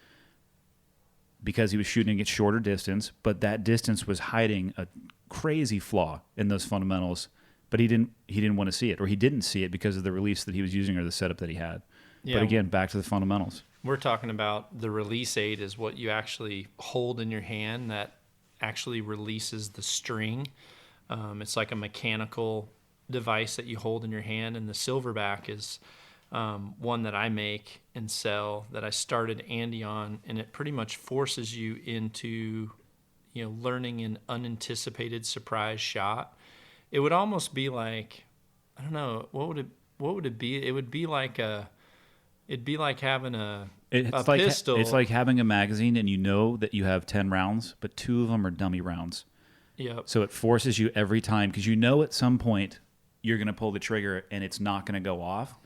because he was shooting at shorter distance, but that distance was hiding a crazy flaw in those fundamentals. But he didn't want to see it, or he didn't see it because of the release that he was using or the setup that he had. Yeah. But again, back to the fundamentals. We're talking about the release aid is what you actually hold in your hand that actually releases the string. It's like a mechanical device that you hold in your hand, and the silverback is one that I make and sell that I started Andy on, and it pretty much forces you into learning an unanticipated surprise shot. It would almost be like, I don't know, what would it be? It would be like it'd be like having a pistol. It's like having a magazine and you know that you have 10 rounds, but 2 of them are dummy rounds. Yep. So it forces you every time because you know at some point you're going to pull the trigger and it's not going to go off.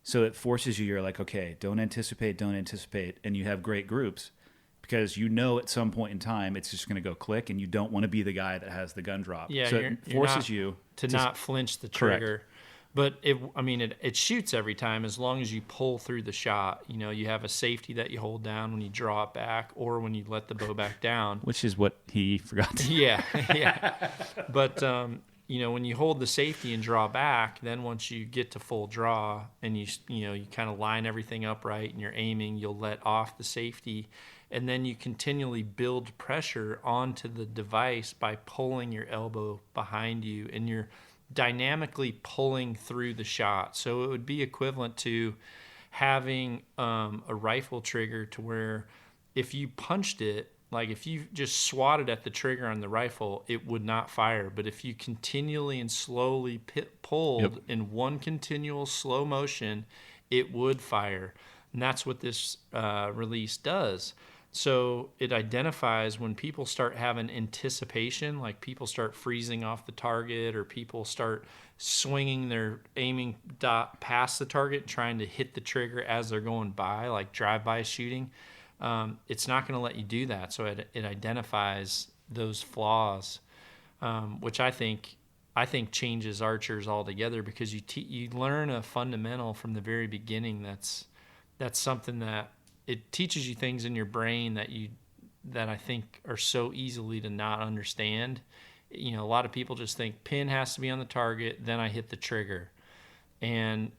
So it forces you, you're like, okay, don't anticipate. And you have great groups because you know at some point in time it's just going to go click and you don't want to be the guy that has the gun drop. Yeah, so it forces you to not flinch the trigger. Correct. But it shoots every time as long as you pull through the shot. You have a safety that you hold down when you draw it back or when you let the bow back down. Which is what he forgot to do. Yeah. But, when you hold the safety and draw back, then once you get to full draw and you kind of line everything up right and you're aiming, you'll let off the safety. And then you continually build pressure onto the device by pulling your elbow behind you, and you're dynamically pulling through the shot. So it would be equivalent to having a rifle trigger to where if you punched it, like if you just swatted at the trigger on the rifle, it would not fire. But if you continually and slowly pulled in one continual slow motion, it would fire. And that's what this release does. So it identifies when people start having anticipation, like people start freezing off the target, or people start swinging their aiming dot past the target, trying to hit the trigger as they're going by, like drive-by shooting. It's not going to let you do that. So it identifies those flaws, which I think changes archers altogether, because you learn a fundamental from the very beginning. That's something that it teaches you things in your brain that I think are so easily to not understand. A lot of people just think pin has to be on the target, then I hit the trigger. And,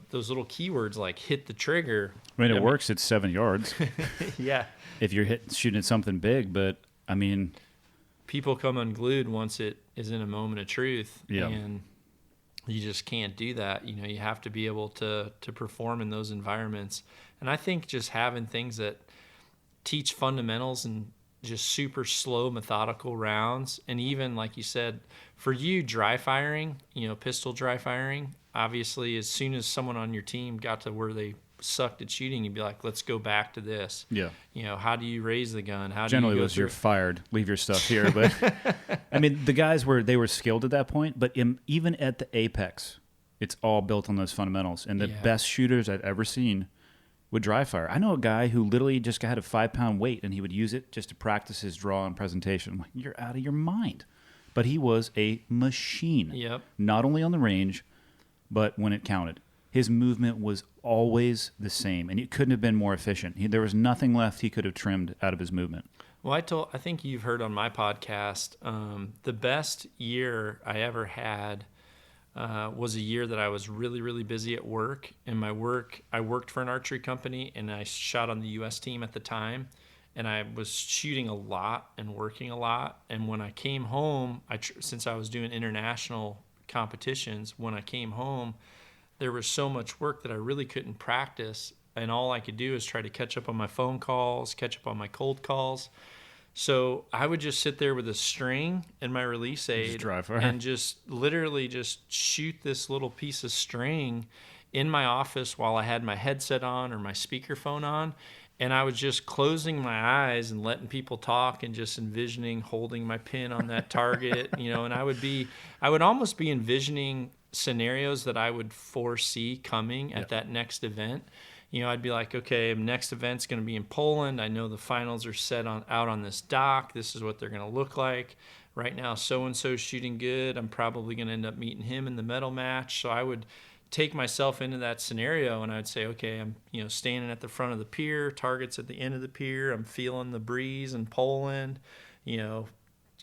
those little keywords like hit the trigger. I mean, it works at 7 yards. Yeah. If you're shooting at something big, but I mean, people come unglued once it is in a moment of truth. Yeah. And you just can't do that. You have to be able to perform in those environments. And I think just having things that teach fundamentals and just super slow, methodical rounds, and even, like you said, for you, dry firing, pistol dry firing, obviously as soon as someone on your team got to where they sucked at shooting, you'd be like, let's go back to this. Yeah. How do you raise the gun? Generally do you go was you're fired, leave your stuff here. But I mean, the guys they were skilled at that point, but even at the apex, it's all built on those fundamentals. And the best shooters I've ever seen would dry fire. I know a guy who literally just had a 5-pound weight, and he would use it just to practice his draw and presentation. I'm like, you're out of your mind. But he was a machine. Yep. Not only on the range, but when it counted. His movement was always the same, and it couldn't have been more efficient. There was nothing left he could have trimmed out of his movement. Well, I think you've heard on my podcast, the best year I ever had was a year that I was really, really busy at work. And I worked for an archery company, and I shot on the U.S. team at the time. And I was shooting a lot and working a lot. And when I came home, since I was doing international competitions, when I came home, there was so much work that I really couldn't practice. And all I could do is try to catch up on my phone calls, catch up on my cold calls. So I would just sit there with a string and my release aid and just literally just shoot this little piece of string in my office while I had my headset on or my speakerphone on. And I was just closing my eyes and letting people talk and just envisioning holding my pin on that target, and I would almost be envisioning scenarios that I would foresee coming at that next event. I'd be like, okay, next event's going to be in Poland. I know the finals are set out on this dock. This is what they're going to look like. Right now, so-and-so's shooting good. I'm probably going to end up meeting him in the medal match. So I would take myself into that scenario, and I'd say, okay, I'm standing at the front of the pier, target's at the end of the pier. I'm feeling the breeze in Poland,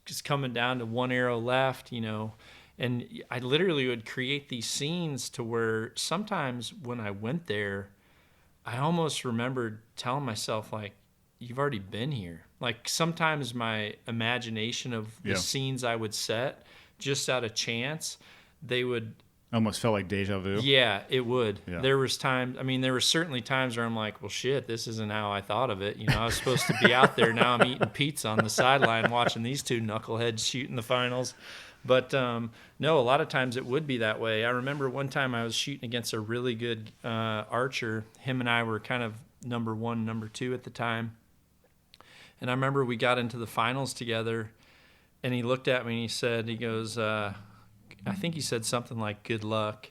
just coming down to one arrow left, And I literally would create these scenes to where sometimes when I went there, I almost remembered telling myself, like, you've already been here. Like, sometimes my imagination of the scenes I would set, just out of chance, they would... Almost felt like deja vu. Yeah, it would. Yeah. There were certainly times where I'm like, well, shit, this isn't how I thought of it. I was supposed to be out there. Now I'm eating pizza on the sideline watching these two knuckleheads shoot in the finals. But no, a lot of times it would be that way. I remember one time I was shooting against a really good archer. Him and I were kind of number 1, number 2 at the time. And I remember we got into the finals together, and he looked at me and he goes, I think he said something like, good luck.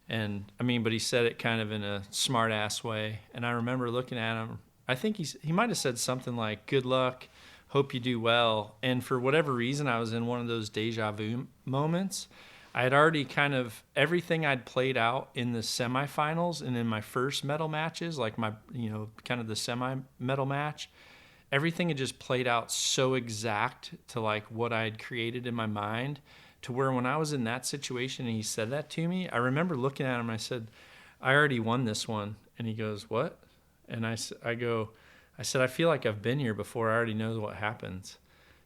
But he said it kind of in a smart ass way. And I remember looking at him, I think he might have said something like, good luck, hope you do well. And for whatever reason, I was in one of those deja vu moments. I had already kind of, everything I'd played out in the semifinals and in my first medal matches, like my, kind of the semi-medal match, everything had just played out so exact to like what I had created in my mind, to where when I was in that situation and he said that to me, I remember looking at him and I said, I already won this one. And he goes, what? And I said, I feel like I've been here before. I already know what happens.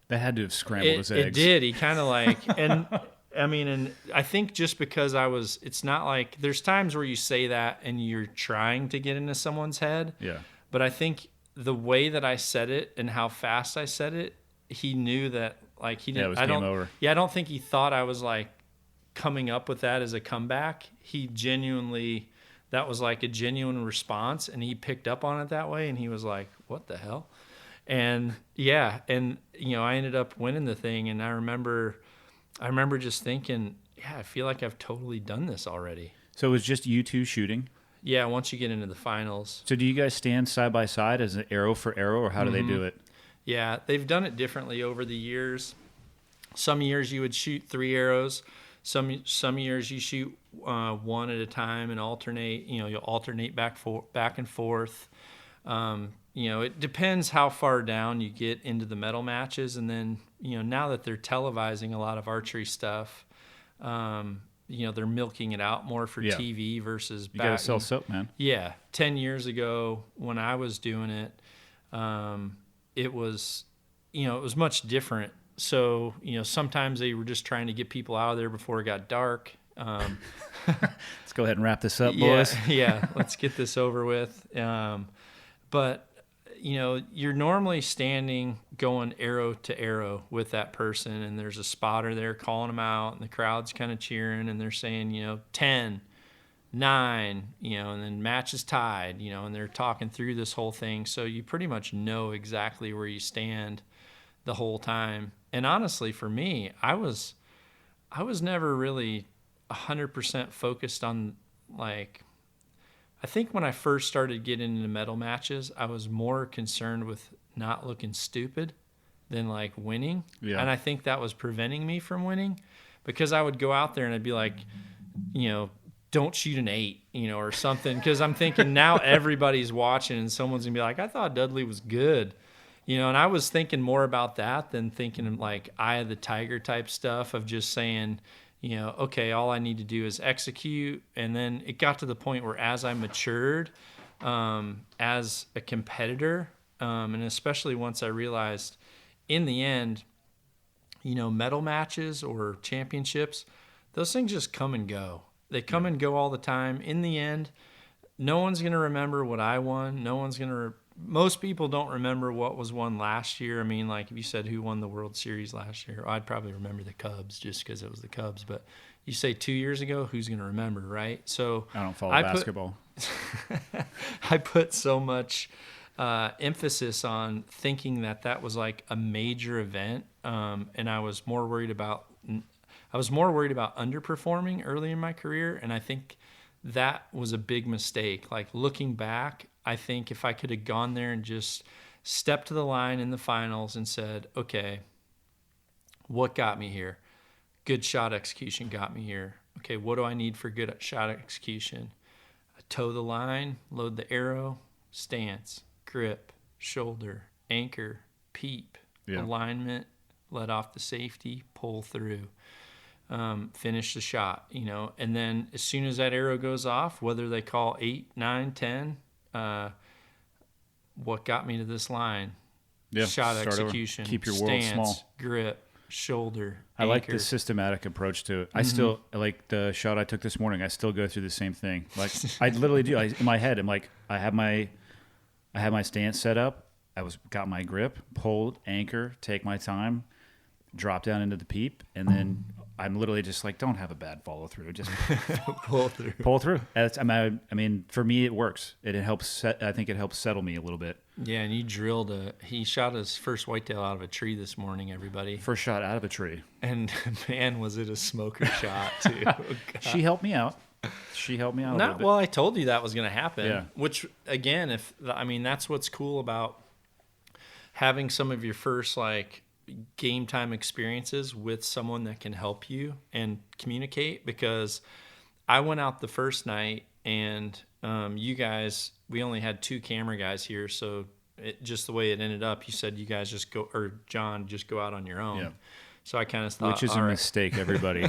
That had to have scrambled his eggs. It did. He kind of like, and I think just because it's not like, there's times where you say that and you're trying to get into someone's head. Yeah. But I think the way that I said it and how fast I said it, he knew that, like, he didn't. Yeah, it was game over. Yeah, I don't think he thought I was like coming up with that as a comeback. He genuinely, that was like a genuine response, and he picked up on it that way, and he was like, "What the hell?" And yeah, and I ended up winning the thing, and I remember just thinking, yeah, I feel like I've totally done this already. So it was just you two shooting? Yeah, once you get into the finals. So do you guys stand side by side as an arrow for arrow, or how do they do it? Yeah, they've done it differently over the years. Some years you would shoot 3 arrows. Some years you shoot one at a time and alternate. You'll alternate back and forth. It depends how far down you get into the medal matches, and then now that they're televising a lot of archery stuff, they're milking it out more for TV versus back. You gotta sell soap, man. Yeah, 10 years ago when I was doing it, it was much different. So sometimes they were just trying to get people out of there before it got dark. Let's go ahead and wrap this up, boys. Yeah, let's get this over with. But you're normally standing going arrow to arrow with that person, and there's a spotter there calling them out, and the crowd's kind of cheering, and they're saying 10, 9, and then match is tied, and they're talking through this whole thing. So you pretty much know exactly where you stand the whole time. And honestly, for me, I was never really 100% focused on, like, I think when I first started getting into medal matches, I was more concerned with not looking stupid than like winning. Yeah. And I think that was preventing me from winning, because I would go out there and I'd be like, don't shoot an 8, or something. Because I'm thinking now everybody's watching and someone's going to be like, I thought Dudley was good. And I was thinking more about that than thinking like eye of the tiger type stuff of just saying, okay, all I need to do is execute. And then it got to the point where as I matured as a competitor, and especially once I realized in the end, medal matches or championships, those things just come and go. They come and go all the time. In the end, no one's going to remember what I won. Most people don't remember what was won last year. I mean, like if you said who won the World Series last year, I'd probably remember the Cubs just because it was the Cubs. But you say 2 years ago, who's going to remember, right? So I don't follow basketball. I put so much emphasis on thinking that was like a major event, and I was more worried about underperforming early in my career, and I think that was a big mistake. Like looking back, I think if I could have gone there and just stepped to the line in the finals and said, okay, what got me here? Good shot execution got me here. Okay, what do I need for good shot execution? I toe the line, load the arrow, stance, grip, shoulder, anchor, peep, alignment, let off the safety, pull through. Finish the shot, and then as soon as that arrow goes off, whether they call 8, 9, 10, what got me to this line? Shot execution, keep your world small, grip, shoulder. I like the systematic approach to it. I still like the shot I took this morning. I still go through the same thing. Like I literally do. In my head, I'm like, I have my stance set up. Got my grip, pulled, anchor, take my time, drop down into the peep, and then I'm literally just like, don't have a bad follow through. Just pull through. Pull through. I mean, for me, it works. It helps. I think it helps settle me a little bit. Yeah, and he shot his first whitetail out of a tree this morning, everybody. First shot out of a tree. And man, was it a smoker shot, too. Oh, she helped me out. A little bit. Well, I told you that was going to happen. Yeah. Which, again, that's what's cool about having some of your first, like, game time experiences with someone that can help you and communicate, because I went out the first night and you guys, we only had 2 camera guys here, so just the way it ended up, you said you guys just go, or John, just go out on your own. Yeah. So I kind of thought, which is a mistake, everybody.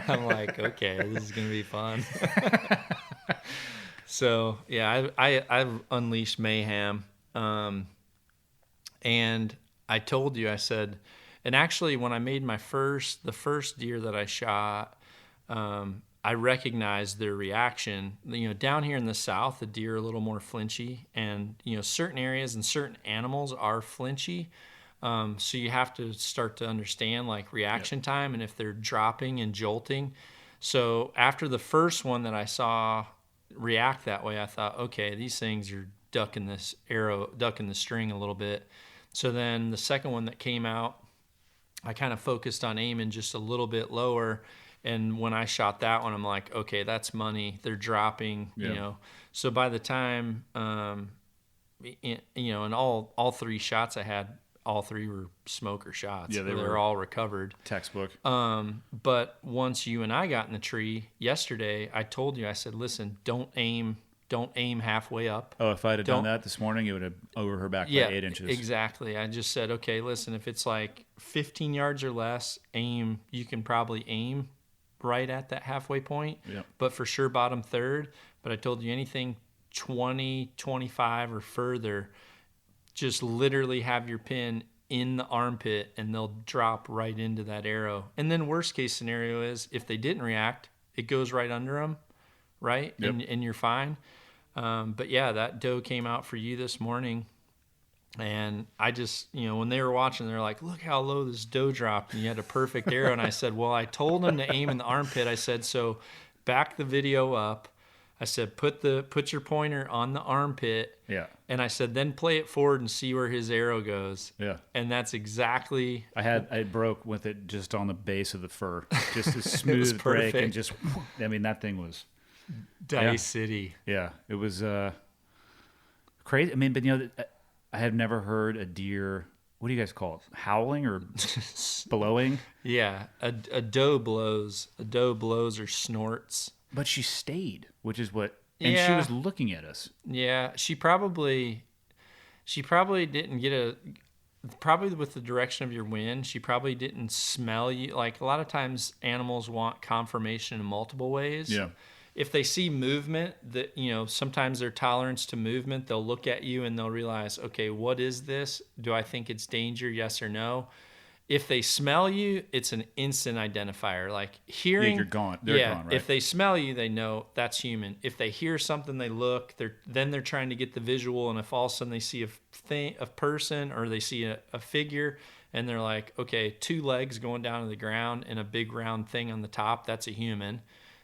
I'm like, okay, this is gonna be fun. So yeah, I've unleashed mayhem, and I told you, I said, and actually when I made the first deer that I shot, I recognized their reaction. Down here in the South, the deer are a little more flinchy, and certain areas and certain animals are flinchy. So you have to start to understand like reaction time and if they're dropping and jolting. So after the first one that I saw react that way, I thought, okay, these things are ducking the string a little bit. So then the second one that came out, I kind of focused on aiming just a little bit lower. And when I shot that one, I'm like, okay, that's money. They're dropping, you know. So by the time, and all three shots I had, all three were smoker shots. Yeah, they were all recovered. Textbook. But once you and I got in the tree yesterday, I told you, I said, listen, don't aim halfway up. Oh, if I had done that this morning, it would have over her back by 8 inches. Exactly. I just said, okay, listen, if it's like 15 yards or less, you can probably aim right at that halfway point, but for sure bottom third. But I told you anything 20, 25 or further, just literally have your pin in the armpit and they'll drop right into that arrow. And then worst case scenario is if they didn't react, it goes right under them, right? Yep. And you're fine. But yeah, that doe came out for you this morning. And I just, when they were watching, they're like, look how low this doe dropped. And you had a perfect arrow. And I said, well, I told them to aim in the armpit. I said, so back the video up. I said, put your pointer on the armpit. Yeah. And I said, then play it forward and see where his arrow goes. Yeah. And that's exactly. I broke with it just on the base of the fur. Just a smooth break. And just, that thing was. Dice City. Yeah. It was crazy. But I have never heard a deer, what do you guys call it? Howling or blowing? Yeah. A doe blows. A doe blows or snorts. But she stayed, which is what, and she was looking at us. Yeah, she probably didn't get probably with the direction of your wind, she probably didn't smell you. Like a lot of times animals want confirmation in multiple ways. Yeah. If they see movement, that sometimes their tolerance to movement, they'll look at you and they'll realize, okay, what is this? Do I think it's danger? Yes or no? If they smell you, it's an instant identifier. Like hearing, yeah, you're gone. They're gone, right? If they smell you, they know that's human. If they hear something, they look. They're trying to get the visual, and if all of a sudden they see a person or they see a figure, and they're like, okay, 2 legs going down to the ground and a big round thing on the top, that's a human.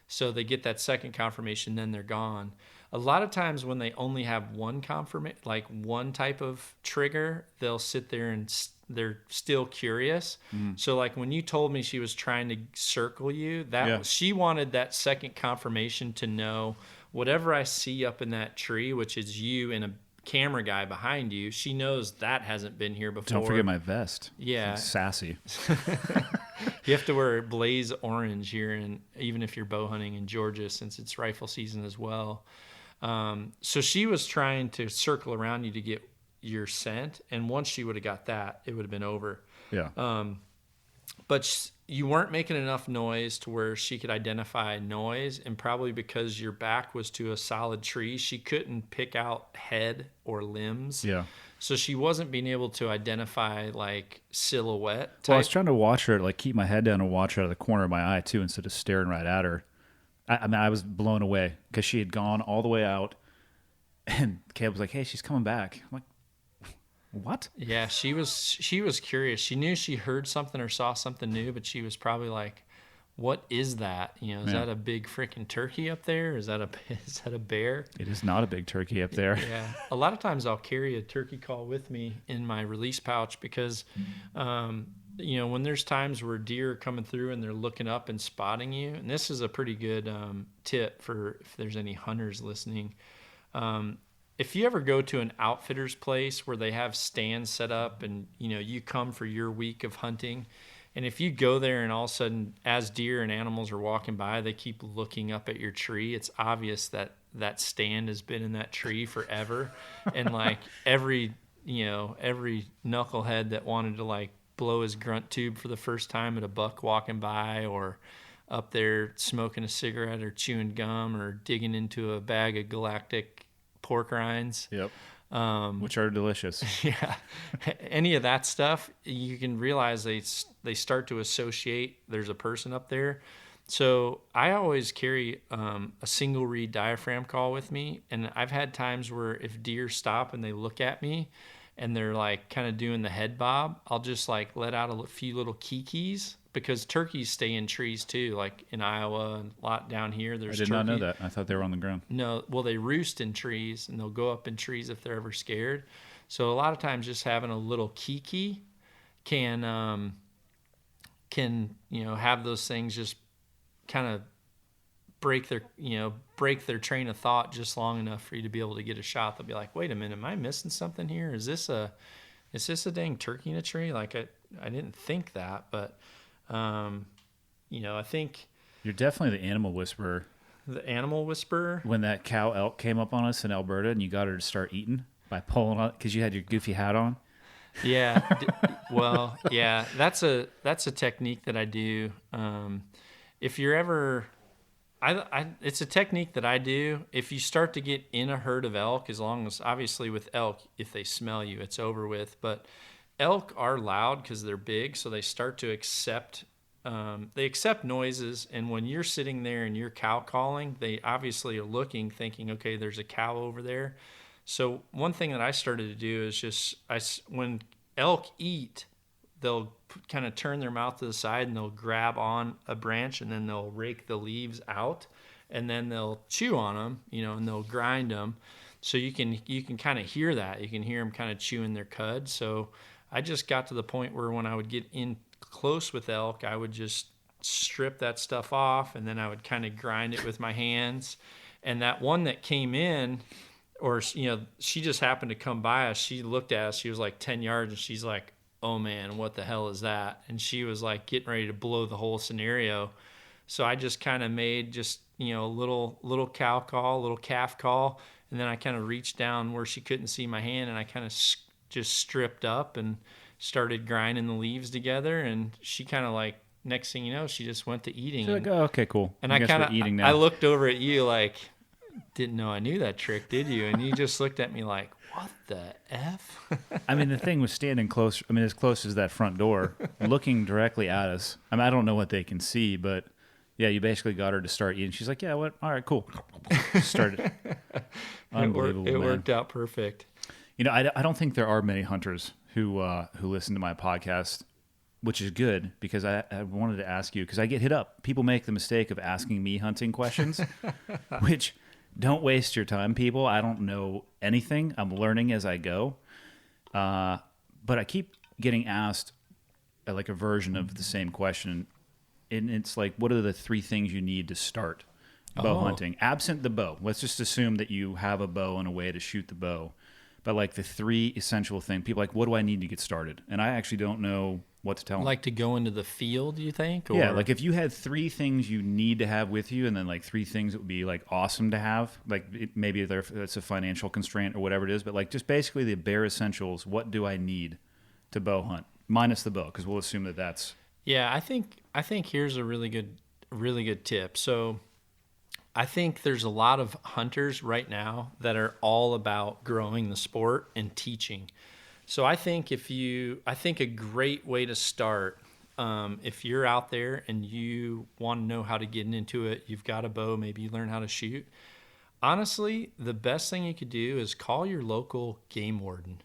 So they get that second confirmation, then they're gone. A lot of times when they only have one confirmation, like one type of trigger, they'll sit there and they're still curious. So like when you told me she was trying to circle you, she wanted that second confirmation to know whatever I see up in that tree, which is you and a camera guy behind you, she knows that hasn't been here before. Don't forget my vest. Yeah. It's sassy. You have to wear blaze orange here, and even if you're bow hunting in Georgia, since it's rifle season as well. So she was trying to circle around you to get your scent, and once she would have got that, it would have been over. Yeah. But you weren't making enough noise to where she could identify noise, and probably because your back was to a solid tree, she couldn't pick out head or limbs. Yeah. So she wasn't being able to identify like silhouette type. Well, I was trying to watch her, like keep my head down and watch her out of the corner of my eye too, instead of staring right at her. I was blown away because she had gone all the way out, and Caleb was like, "Hey, she's coming back." I'm like, "What?" Yeah, she was curious. She knew she heard something or saw something new, but she was probably like, "What is that? Is that a big freaking turkey up there? Is that a bear?" It is not a big turkey up there. Yeah, a lot of times I'll carry a turkey call with me in my release pouch because, when there's times where deer are coming through and they're looking up and spotting you, and this is a pretty good tip for if there's any hunters listening. If you ever go to an outfitter's place where they have stands set up and, you come for your week of hunting, and if you go there and all of a sudden as deer and animals are walking by, they keep looking up at your tree, it's obvious that that stand has been in that tree forever. And like every knucklehead that wanted to like blow his grunt tube for the first time at a buck walking by, or up there smoking a cigarette or chewing gum or digging into a bag of galactic pork rinds. Yep. Which are delicious. Yeah. Any of that stuff, you can realize they start to associate there's a person up there. So I always carry a single reed diaphragm call with me. And I've had times where if deer stop and they look at me and they're like kind of doing the head bob, I'll just like let out a few little kikis, because turkeys stay in trees too, like in Iowa and a lot down here. There's I did not know that. I thought they were on the ground. No, well, they roost in trees, and they'll go up in trees if they're ever scared. So a lot of times just having a little kiki can have those things just kind of break their train of thought just long enough for you to be able to get a shot. They'll be like, wait a minute, am I missing something here? Is this a dang turkey in a tree? Like I didn't think that, but I think You're definitely the animal whisperer. the animal whisperer. When that cow elk came up on us in Alberta and you got her to start eating by pulling on because you had your goofy hat on. Yeah. Well, yeah, that's a technique that I do. If you're ever, it's a technique that I do. If you start to get in a herd of elk, as long as obviously with elk, if they smell you, it's over with. But elk are loud because they're big, so they start to accept. They accept noises, and when you're sitting there and you're cow calling, they obviously are looking, thinking, okay, there's a cow over there. So one thing that I started to do is when elk eat, they'll kind of turn their mouth to the side and they'll grab on a branch and then they'll rake the leaves out and then they'll chew on them, and they'll grind them. So you can kind of hear that. You can hear them kind of chewing their cud. So I just got to the point where when I would get in close with elk, I would just strip that stuff off and then I would kind of grind it with my hands. And that one that came in, or she just happened to come by us, she looked at us, she was like 10 yards and she's like, oh man, what the hell is that? And she was like getting ready to blow the whole scenario. So I just kind of made just a little cow call, a little calf call, and then I kind of reached down where she couldn't see my hand and I kind of just stripped up and started grinding the leaves together, and she kind of like, next thing you know, she just went to eating. She's like, oh, okay, cool. And I looked over at you like, didn't know I knew that trick, did you? And you just looked at me like, what the F? I mean, the thing was standing close. I mean, as close as that front door, looking directly at us. I mean, I don't know what they can see, but yeah, you basically got her to start eating. She's like, yeah, what? All right, cool. Started. Unbelievable. It worked out perfect. I don't think there are many hunters who listen to my podcast, which is good because I wanted to ask you, because I get hit up. People make the mistake of asking me hunting questions, which don't waste your time, people. I don't know anything. I'm learning as I go. But I keep getting asked like a version of the same question. And it's like, what are the 3 things you need to start bow hunting? Absent the bow. Let's just assume that you have a bow and a way to shoot the bow. But like the 3 essential things, people are like, what do I need to get started? And I actually don't know what to tell them. Like to go into the field, you think? Or? Yeah, like if you had 3 things you need to have with you and then like 3 things that would be like awesome to have, like maybe that's a financial constraint or whatever it is, but like just basically the bare essentials, what do I need to bow hunt? Minus the bow, because we'll assume that that's... Yeah, I think here's a really good tip. So I think there's a lot of hunters right now that are all about growing the sport and teaching. So I think a great way to start, if you're out there and you want to know how to get into it, you've got a bow, maybe you learn how to shoot. Honestly, the best thing you could do is call your local game warden.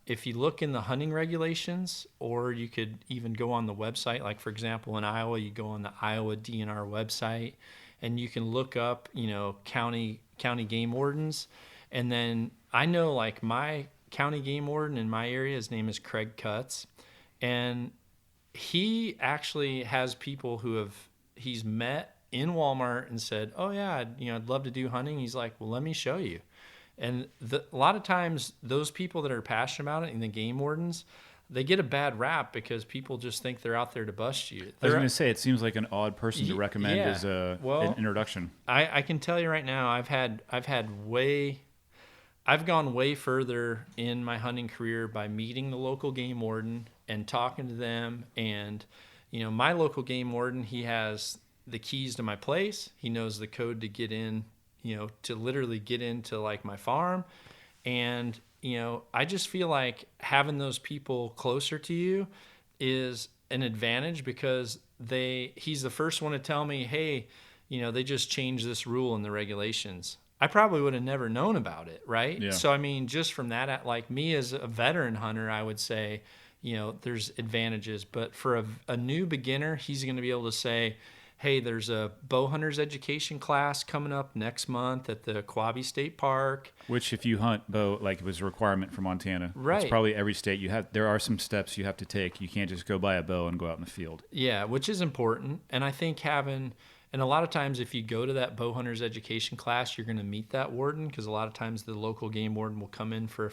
If you look in the hunting regulations, or you could even go on the website, like for example, in Iowa, you go on the Iowa DNR website and you can look up, county game wardens. And then I know like my county game warden in my area, his name is Craig Cutts, and he actually has people he's met in Walmart and said, oh yeah, I'd love to do hunting. He's like, well, let me show you. And a lot of times those people that are passionate about it, and the game wardens, they get a bad rap because people just think they're out there to bust you. I was going to say, it seems like an odd person to recommend as an introduction. I can tell you right now, I've gone way further in my hunting career by meeting the local game warden and talking to them. And, my local game warden, he has the keys to my place. He knows the code to get in, to literally get into like my farm. And, I just feel like having those people closer to you is an advantage because he's the first one to tell me, hey, they just changed this rule in the regulations. I probably would have never known about it, right? Yeah. So, I mean, just from that, like me as a veteran hunter, I would say, there's advantages. But for a new beginner, he's going to be able to say, hey, there's a bow hunters education class coming up next month at the Quabi State Park. Which, if you hunt bow, like it was a requirement for Montana. Right. It's probably every state there are some steps you have to take. You can't just go buy a bow and go out in the field. Yeah, which is important. And I think and a lot of times if you go to that bow hunters education class, you're going to meet that warden, because a lot of times the local game warden will come in for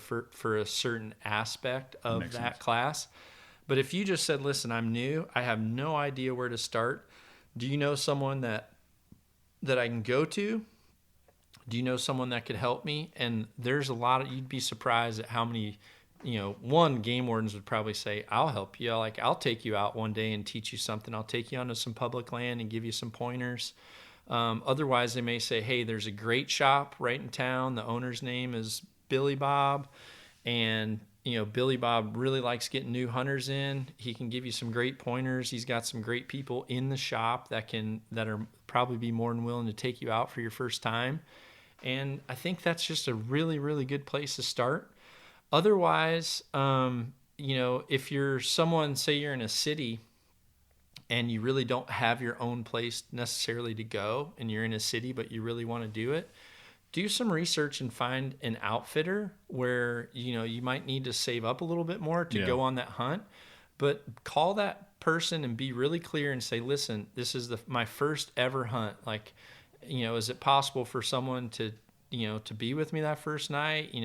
a certain aspect of Makes that sense. class. But if you just said, listen, I'm new, I have no idea where to start. Do you know someone that I can go to? Do you know someone that could help me? And there's you'd be surprised at how many, game wardens would probably say, I'll help you. Like, I'll take you out one day and teach you something. I'll take you onto some public land and give you some pointers. Otherwise, they may say, hey, there's a great shop right in town. The owner's name is Billy Bob. And Billy Bob really likes getting new hunters in. He can give you some great pointers. He's got some great people in the shop that are probably be more than willing to take you out for your first time. And I think that's just a really, really good place to start. Otherwise, if you're someone, say you're in a city and you really don't have your own place necessarily to go, and you're in a city but you really want to do it, do some research and find an outfitter where, you might need to save up a little bit more to go on that hunt. But call that person and be really clear and say, listen, this is my first ever hunt. Like, is it possible for someone to be with me that first night?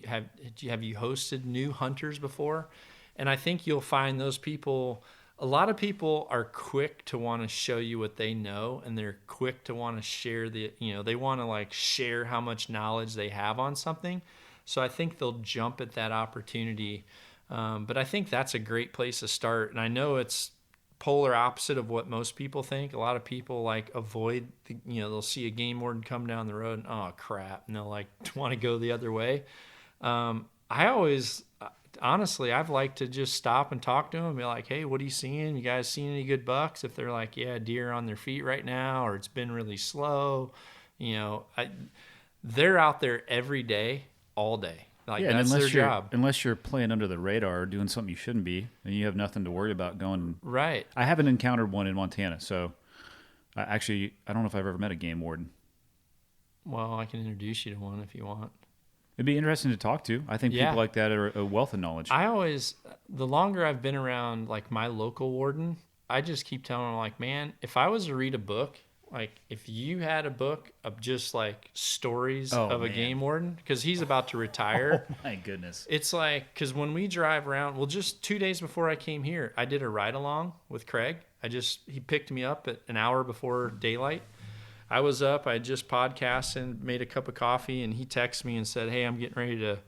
Have you hosted new hunters before? And I think you'll find those people. A lot of people are quick to want to show you what they know, and they're quick to want to share they want to like share how much knowledge they have on something. So I think they'll jump at that opportunity. But I think that's a great place to start. And I know it's polar opposite of what most people think. A lot of people like avoid, they'll see a game warden come down the road and, oh crap, and they'll like want to go the other way. Honestly, I've liked to just stop and talk to them and be like, hey, what are you seeing? You guys seen any good bucks? If they're like, yeah, deer on their feet right now, or it's been really slow, they're out there every day, all day. Like, that's their job. Unless you're playing under the radar or doing something you shouldn't be, and you have nothing to worry about going. Right. I haven't encountered one in Montana, so I don't know if I've ever met a game warden. Well, I can introduce you to one if you want. It'd be interesting to talk to. I think people like that are a wealth of knowledge. The longer I've been around like my local warden, I just keep telling them, like, man, if I was to read a book, like if you had a book of just like stories of a game warden, because he's about to retire. Oh my goodness. It's like, because when we drive around, just 2 days before I came here, I did a ride along with Craig. He picked me up at an hour before daylight. I was up, I just podcasted and made a cup of coffee, and he texted me and said, hey, I'm getting ready to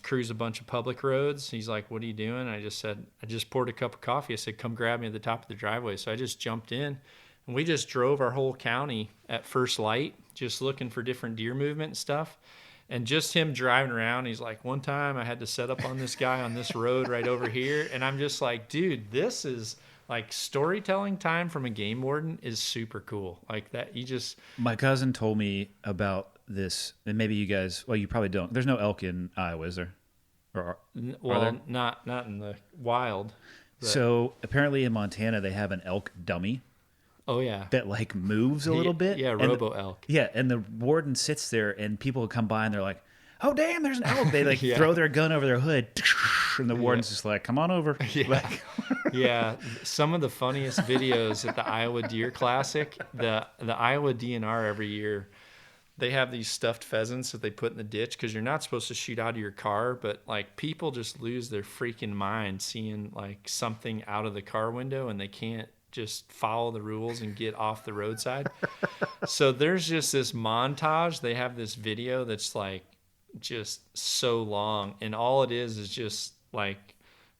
cruise a bunch of public roads. He's like, what are you doing? I just said, I just poured a cup of coffee. I said, come grab me at the top of the driveway. So I just jumped in, and we just drove our whole county at first light, just looking for different deer movement and stuff. And just him driving around, he's like, one time I had to set up on this guy on this road right over here. And I'm just like, dude, this is like storytelling time from a game warden is super cool. Like that, My cousin told me about this, and maybe you guys, well, you probably don't. There's no elk in Iowa, is there? Are there? Not in the wild. But. So apparently in Montana they have an elk dummy. Oh yeah. That like moves a little bit. Yeah, robo elk. Yeah, and the warden sits there, and people come by and they're like, "Oh damn, there's an elk!" They like throw their gun over their hood, and the warden's just like, "Come on over." Yeah, some of the funniest videos at the Iowa Deer Classic, the Iowa DNR every year, they have these stuffed pheasants that they put in the ditch because you're not supposed to shoot out of your car, but like people just lose their freaking mind seeing like something out of the car window and they can't just follow the rules and get off the roadside. So there's just this montage. They have this video that's like just so long, and all it is just like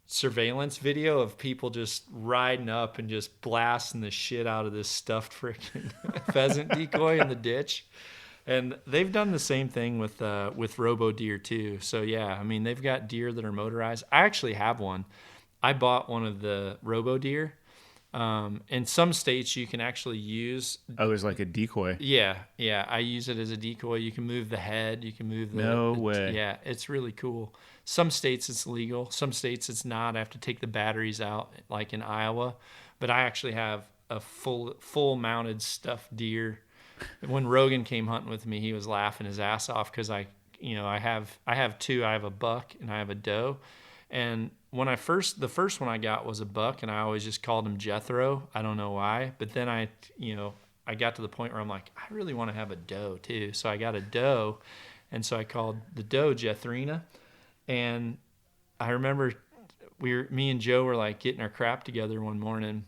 surveillance video of people just riding up and just blasting the shit out of this stuffed freaking pheasant decoy in the ditch. And they've done the same thing with robo deer too. So yeah, I mean, they've got deer that are motorized. I actually have one. I bought one of the robo deer. In some states you can actually use. Oh, it's like a decoy. Yeah. I use it as a decoy. You can move the head. You can move the. No way. Yeah, it's really cool. Some states it's legal. Some states it's not. I have to take the batteries out, like in Iowa. But I actually have a full mounted stuffed deer. When Rogan came hunting with me, he was laughing his ass off because I have two. I have a buck and I have a doe. And when the first one I got was a buck, and I always just called him Jethro. I don't know why, but then I got to the point where I'm like, I really want to have a doe too. So I got a doe, and so I called the doe Jethrina. And I remember me and Joe were like getting our crap together one morning,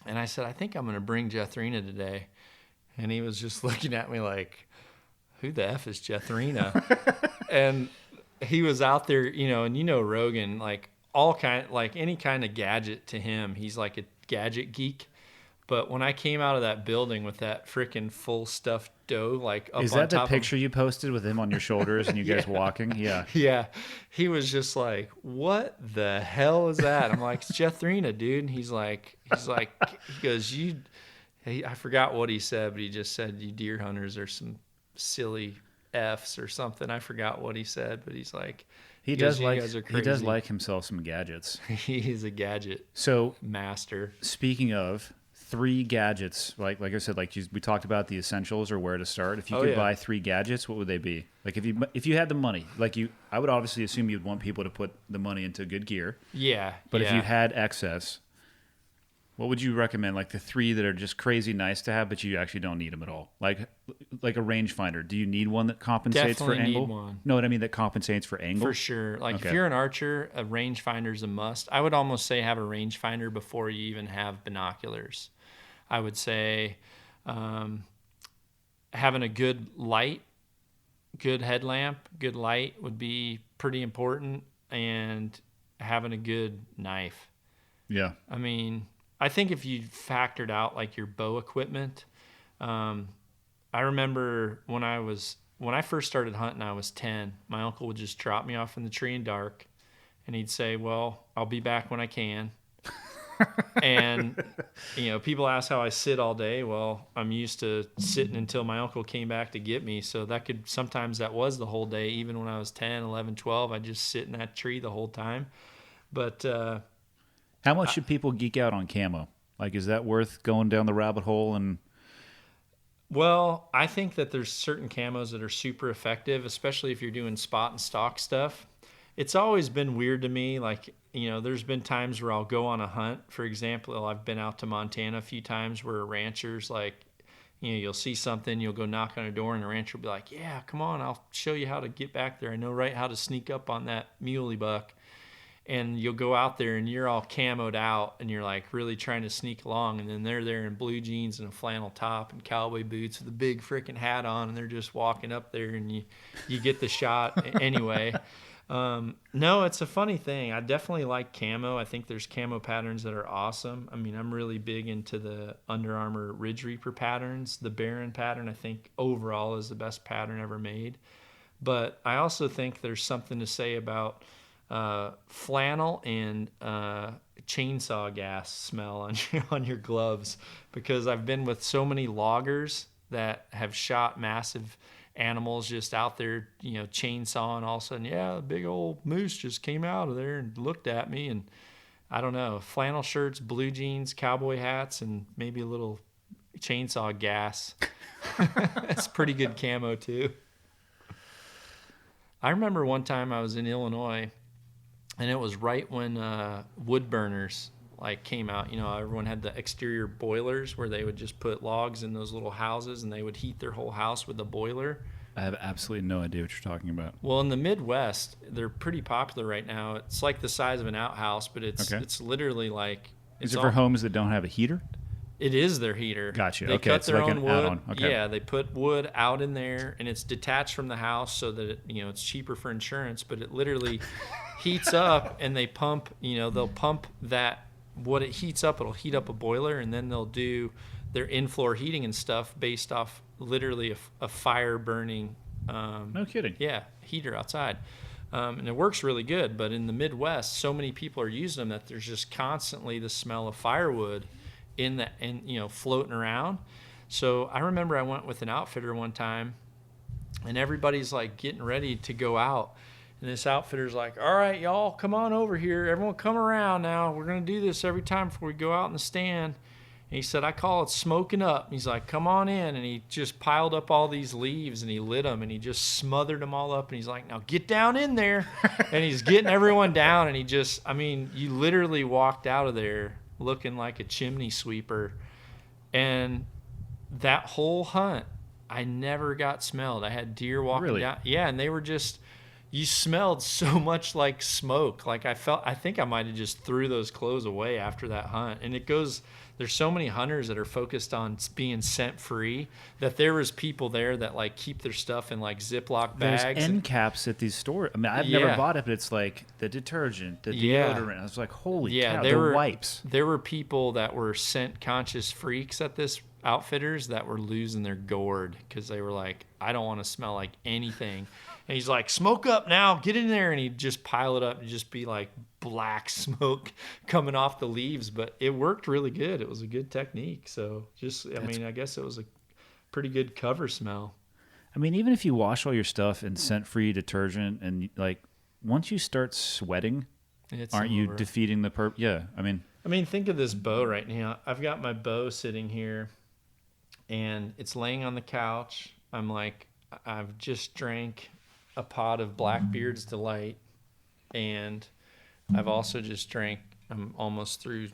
and I said, I think I'm going to bring Jethrina today. And he was just looking at me like, who the F is Jethrina? And he was out there, and Rogan, like any kind of gadget to him, he's like a gadget geek. But when I came out of that building with that freaking full stuffed doe, like up is on that the top picture you posted with him on your shoulders and you guys walking? Yeah. Yeah. He was just like, what the hell is that? I'm like, it's Jethrina, dude. And he's like, he goes, I forgot what he said, but he just said, you deer hunters are some silly F's or something. I forgot what he said, but he's like, He does like himself some gadgets. He's a gadget master. Speaking of 3 gadgets, like I said, we talked about the essentials or where to start. If you could buy 3 gadgets, what would they be? Like if you had the money, I would obviously assume you'd want people to put the money into good gear. Yeah. But if you had excess, what would you recommend? Like the 3 that are just crazy nice to have, but you actually don't need them at all. Like a rangefinder. Do you need one that compensates for angle? Need one. No, what I mean that compensates for angle. For sure. If you're an archer, a rangefinder is a must. I would almost say have a rangefinder before you even have binoculars. I would say having a good light, good headlamp, good light would be pretty important, and having a good knife. Yeah. I mean, I think if you factored out like your bow equipment, I remember when I first started hunting, I was 10. My uncle would just drop me off in the tree in dark, and he'd say, well, I'll be back when I can. And, people ask how I sit all day. Well, I'm used to sitting until my uncle came back to get me. So sometimes that was the whole day. Even when I was 10, 11, 12, I'd just sit in that tree the whole time. But, how much should people geek out on camo? Like, is that worth going down the rabbit hole? Well, I think that there's certain camos that are super effective, especially if you're doing spot and stock stuff. It's always been weird to me. There's been times where I'll go on a hunt. For example, I've been out to Montana a few times where ranchers, you'll see something, you'll go knock on a door, and the rancher will be like, yeah, come on, I'll show you how to get back there. I know how to sneak up on that muley buck. And you'll go out there and you're all camoed out and you're like really trying to sneak along, and then they're there in blue jeans and a flannel top and cowboy boots with a big freaking hat on, and they're just walking up there, and you get the shot anyway. No, it's a funny thing. I definitely like camo. I think there's camo patterns that are awesome. I mean, I'm really big into the Under Armour Ridge Reaper patterns. The Baron pattern, I think overall is the best pattern ever made. But I also think there's something to say about flannel and chainsaw gas smell on your gloves, because I've been with so many loggers that have shot massive animals just out there, chainsawing. All of a sudden, a big old moose just came out of there and looked at me, and I don't know, flannel shirts, blue jeans, cowboy hats, and maybe a little chainsaw gas. That's pretty good camo too. I remember one time I was in Illinois, and it was right when wood burners came out. Everyone had the exterior boilers where they would just put logs in those little houses, and they would heat their whole house with a boiler. I have absolutely no idea what you're talking about. Well, in the Midwest, they're pretty popular right now. It's like the size of an outhouse, but it's literally like... Is it for homes that don't have a heater? It is their heater. Gotcha. They cut their own wood. Add-on. Okay. Yeah, they put wood out in there, and it's detached from the house so that it's cheaper for insurance. But it literally heats up, and they pump. They'll pump that. What it heats up, it'll heat up a boiler, and then they'll do their in-floor heating and stuff based off literally a fire burning. No kidding. Yeah, heater outside. And it works really good. But in the Midwest, so many people are using them that there's just constantly the smell of firewood floating around. So I remember I went with an outfitter one time, and everybody's getting ready to go out, and this outfitter's like, all right, y'all, come on over here, everyone come around now, we're going to do this every time before we go out in the stand. And he said, I call it smoking up. And he's like, come on in. And he just piled up all these leaves and he lit them and he just smothered them all up. And he's like, now get down in there. And he's getting everyone down. And he just, I mean, you literally walked out of there looking like a chimney sweeper. And that whole hunt, I never got smelled. I had deer walking down. Yeah, and they were just, you smelled so much like smoke. Like I think I might have just threw those clothes away after that hunt. And it goes, there's so many hunters that are focused on being scent free that there was people there that like keep their stuff in like Ziploc bags. There's end caps at these stores. I mean, I've never bought it, but it's like the detergent, the deodorant. I was like, holy cow, the wipes. There were people that were scent conscious freaks at this outfitters that were losing their gourd because they were like, I don't want to smell like anything. And he's like, smoke up now, get in there. And he'd just pile it up and just be like black smoke coming off the leaves. But it worked really good. It was a good technique. So I guess it was a pretty good cover smell. I mean, even if you wash all your stuff in scent-free detergent and like once you start sweating, aren't you defeating the purpose? Yeah, I mean, think of this bow right now. I've got my bow sitting here and it's laying on the couch. I'm like, I've just drank a pot of Blackbeard's Delight, and I've also just drank, I'm almost through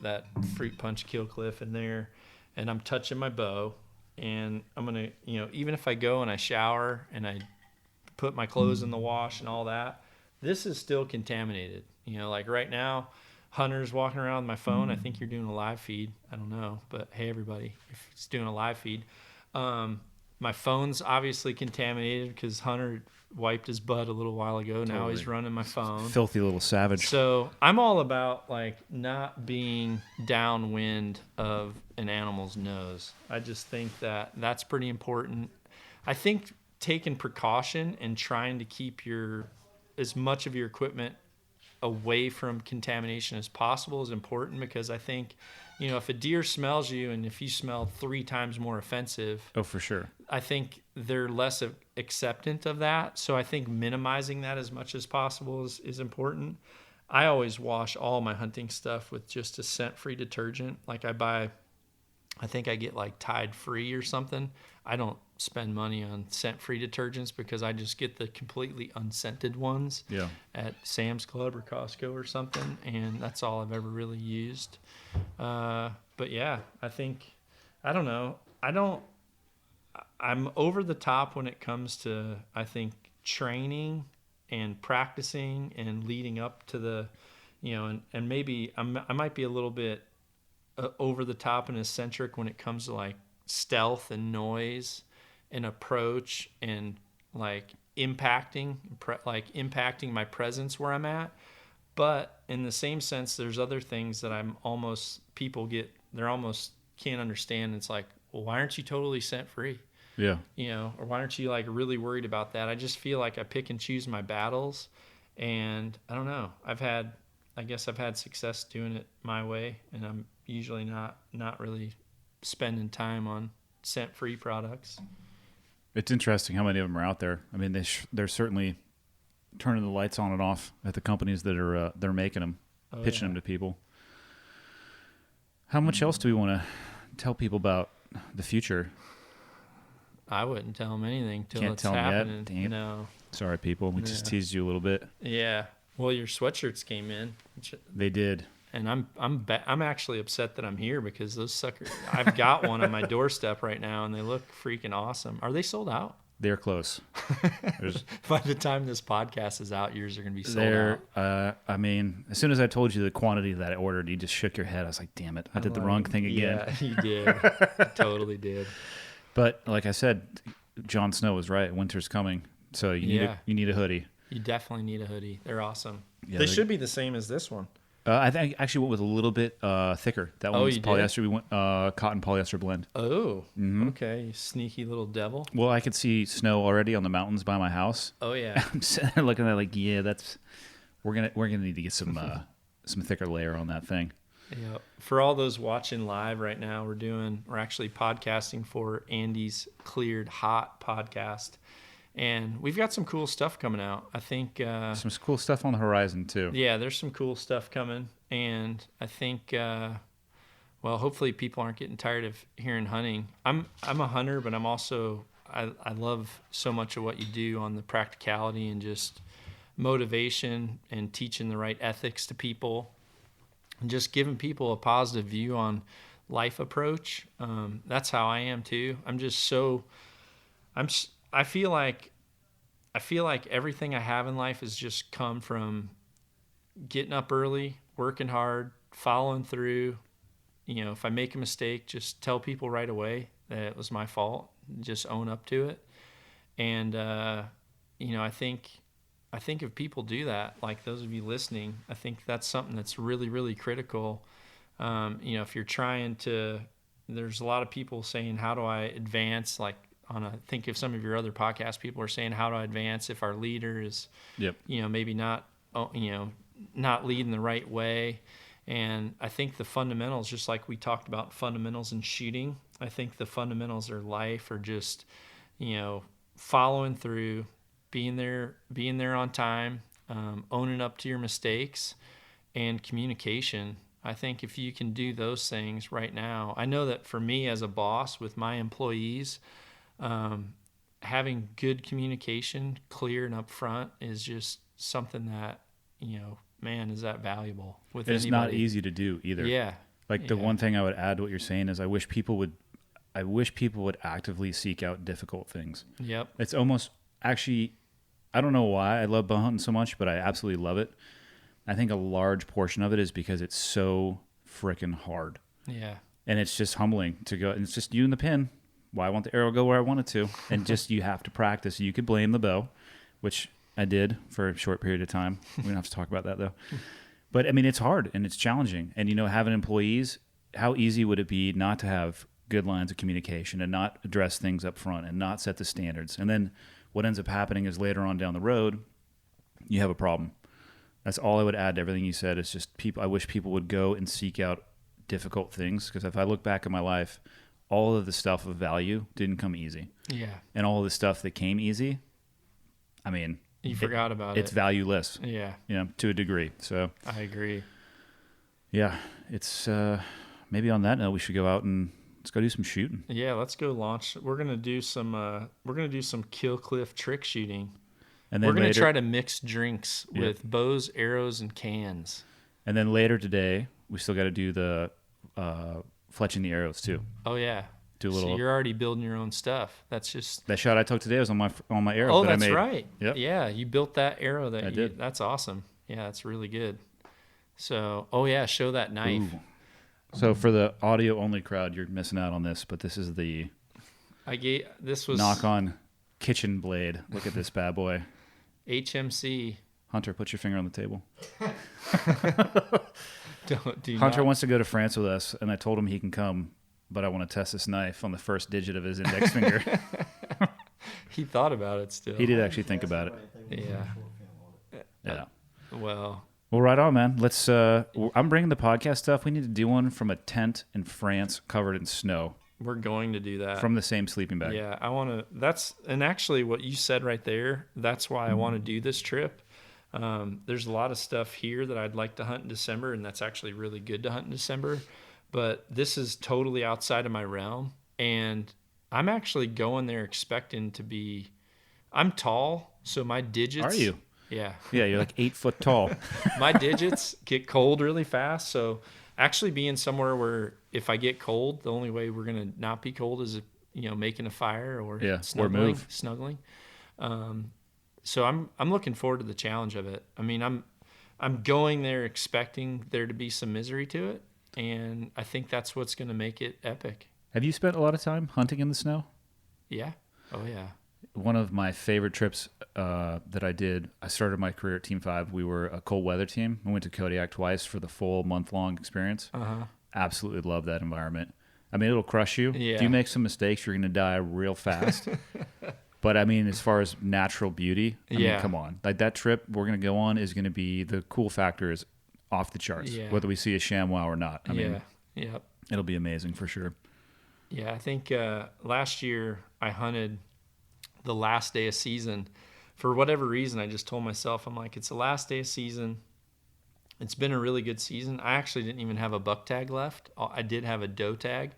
that Fruit Punch Kill Cliff in there, and I'm touching my bow, and I'm going to, even if I go and I shower and I put my clothes in the wash and all that, this is still contaminated. Like right now, Hunter's walking around with my phone. I think you're doing a live feed. I don't know, but hey, everybody, if it's doing a live feed. My phone's obviously contaminated because Hunter wiped his butt a little while ago. Now he's running my phone. Filthy little savage. So I'm all about like not being downwind of an animal's nose. I just think that that's pretty important. I think taking precaution and trying to keep as much of your equipment away from contamination as possible is important because I think, if a deer smells you and if you smell 3 times more offensive. Oh, for sure. I think they're less acceptant of that. So I think minimizing that as much as possible is important. I always wash all my hunting stuff with just a scent-free detergent. Like I think I get like Tide Free or something. I don't spend money on scent-free detergents because I just get the completely unscented ones at Sam's Club or Costco or something, and that's all I've ever really used. But yeah, I think, I don't know. I'm over the top when it comes to, I think, training and practicing and leading up to the, and maybe I might be a little bit over the top and eccentric when it comes to like stealth and noise and approach and like impacting my presence where I'm at. But in the same sense, there's other things that they're almost can't understand. It's like, well, why aren't you totally scent free? Yeah. Or why aren't you like really worried about that? I just feel like I pick and choose my battles, and I don't know. I guess I've had success doing it my way, and I'm usually not really spending time on scent-free products. It's interesting how many of them are out there. I mean, they're certainly turning the lights on and off at the companies that are they're making them, pitching them to people. How much else do we want to tell people about the future? I wouldn't tell them anything till Can't it's tell them happening. yet? Damn. No. Sorry, people. We just teased you a little bit. Yeah. Well, your sweatshirts came in. They did. And I'm actually upset that I'm here because those suckers. I've got one on my doorstep right now, and they look freaking awesome. Are they sold out? They're close. By the time this podcast is out, yours are going to be sold out. I mean, as soon as I told you the quantity that I ordered, you just shook your head. I was like, damn it. I did the wrong thing again. Yeah, you did. You totally did. But like I said, Jon Snow was right. Winter's coming. So you need a hoodie. You definitely need a hoodie. They're awesome. Yeah, they should be the same as this one. I think actually went with a little bit thicker. That one was polyester. We went cotton polyester blend. Oh, okay. You sneaky little devil. Well, I could see snow already on the mountains by my house. Oh yeah. I'm sitting there looking at it like, yeah, we're gonna need to get some thicker layer on that thing. Yeah. For all those watching live right now, we're actually podcasting for Andy's Cleared Hot podcast. And we've got some cool stuff coming out. I think some cool stuff on the horizon too. Yeah, there's some cool stuff coming, and I think well, hopefully people aren't getting tired of hearing hunting. I'm a hunter, but I'm also I love so much of what you do on the practicality and just motivation and teaching the right ethics to people and just giving people a positive view on life approach. That's how I am too. I feel like everything I have in life has just come from getting up early, working hard, following through. You know, if I make a mistake, just tell people right away that it was my fault. Just own up to it. And, you know, I think if people do that, like those of you listening, I think that's something that's really, really critical. You know, if you're trying to, there's a lot of people saying, how do I advance? Like think of some of your other podcast people are saying, how do I advance if our leader is, you know, maybe not, you know, not leading the right way. And I think the fundamentals, just like we talked about fundamentals in shooting, I think the fundamentals of life are just, you know, following through, being there on time, owning up to your mistakes, and communication. I think if you can do those things right now, I know that for me as a boss with my employees, having good communication, clear and upfront, is just something that, you know, man, is that valuable with anybody. It's not easy to do either. Yeah. Like the one thing I would add to what you're saying is I wish people would actively seek out difficult things. Yep. It's almost actually, I don't know why I love bow hunting so much, but I absolutely love it. I think a large portion of it is because it's so freaking hard. Yeah. And it's just humbling to go, and it's just you and the pin. Why I want the arrow go where I want it to. And just you have to practice. You could blame the bow, which I did for a short period of time. We don't have to talk about that though. But I mean, it's hard and it's challenging. And you know, having employees, how easy would it be not to have good lines of communication and not address things up front and not set the standards? And then what ends up happening is later on down the road, you have a problem. That's all I would add to everything you said. Is just people. I wish people would go and seek out difficult things, because if I look back at my life, all of the stuff of value didn't come easy. Yeah. And all of the stuff that came easy, I mean, you forgot about it. It's valueless. Yeah. You know, to a degree. So I agree. Yeah. It's maybe on that note, we should go out and let's go do some shooting. Yeah, let's go launch. We're gonna do some kill cliff trick shooting. And then we're gonna try to mix drinks with bows, arrows, and cans. And then later today, we still got to do the fletching the arrows too. Oh yeah. Do a little. So you're already building your own stuff. That's just that shot I took today was on my arrow. Oh, that that's I made. right. Yep. Yeah, you built that arrow I did. That's awesome. Yeah, that's really good. So, show that knife. Ooh. So for the audio only crowd, you're missing out on this, but this is the Nock On kitchen blade. Look at this bad boy. HMC. Hunter, put your finger on the table. do Hunter wants to go to France with us, and I told him he can come, but I want to test this knife on the first digit of his index finger. He thought about it still. He did actually think about it. Yeah. Yeah. Well, right on, man. Let's. I'm bringing the podcast stuff. We need to do one from a tent in France covered in snow. We're going to do that. From the same sleeping bag. Yeah, I want to. And actually what you said right there, that's why I want to do this trip. There's a lot of stuff here that I'd like to hunt in December, and that's actually really good to hunt in December. But this is totally outside of my realm, and I'm actually going there expecting to be. I'm tall, so my digits. Are you? Yeah. Yeah, you're like 8 foot tall. My digits get cold really fast, so actually being somewhere where if I get cold, the only way we're gonna not be cold is making a fire or snuggling. So I'm looking forward to the challenge of it. I mean, I'm going there expecting there to be some misery to it, and I think that's what's going to make it epic. Have you spent a lot of time hunting in the snow? Yeah. Oh yeah. One of my favorite trips that I did, I started my career at Team 5. We were a cold weather team. I went to Kodiak twice for the full month-long experience. Uh-huh. Absolutely love that environment. I mean, it'll crush you. Yeah. If you make some mistakes, you're going to die real fast. But, I mean, as far as natural beauty, I mean, come on. Like, that trip we're going to go on is going to be, the cool factor is off the charts, whether we see a ShamWow or not. I mean, it'll be amazing for sure. Yeah, I think last year I hunted the last day of season. For whatever reason, I just told myself, I'm like, it's the last day of season. It's been a really good season. I actually didn't even have a buck tag left. I did have a doe tag,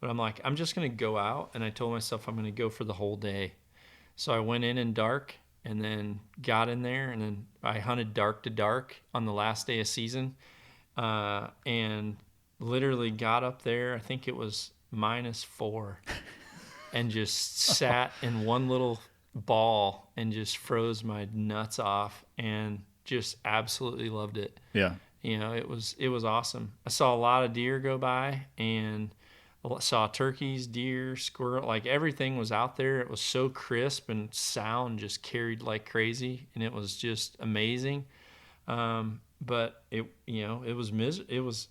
but I'm like, I'm just going to go out. And I told myself I'm going to go for the whole day. So I went in dark and then got in there, and then I hunted dark to dark on the last day of season, and literally got up there. I think it was -4 and just sat in one little ball and just froze my nuts off and just absolutely loved it. Yeah. You know, it was awesome. I saw a lot of deer go by and saw turkeys, deer, squirrel, like everything was out there. It was so crisp and sound just carried like crazy, and it was just amazing. But it was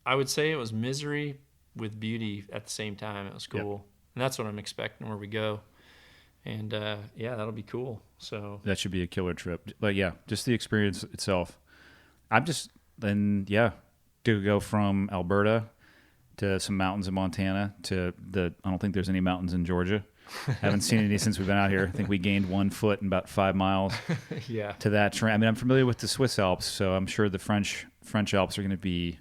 I would say it was misery with beauty at the same time. It was cool. Yep. And that's what I'm expecting where we go. And yeah, that'll be cool. So that should be a killer trip. But yeah, just the experience itself. To go from Alberta to some mountains in Montana to I don't think there's any mountains in Georgia. Haven't seen any since we've been out here. I think we gained 1 foot in about 5 miles. Yeah. To that terrain. I mean, I'm familiar with the Swiss Alps, so I'm sure the French Alps are going to be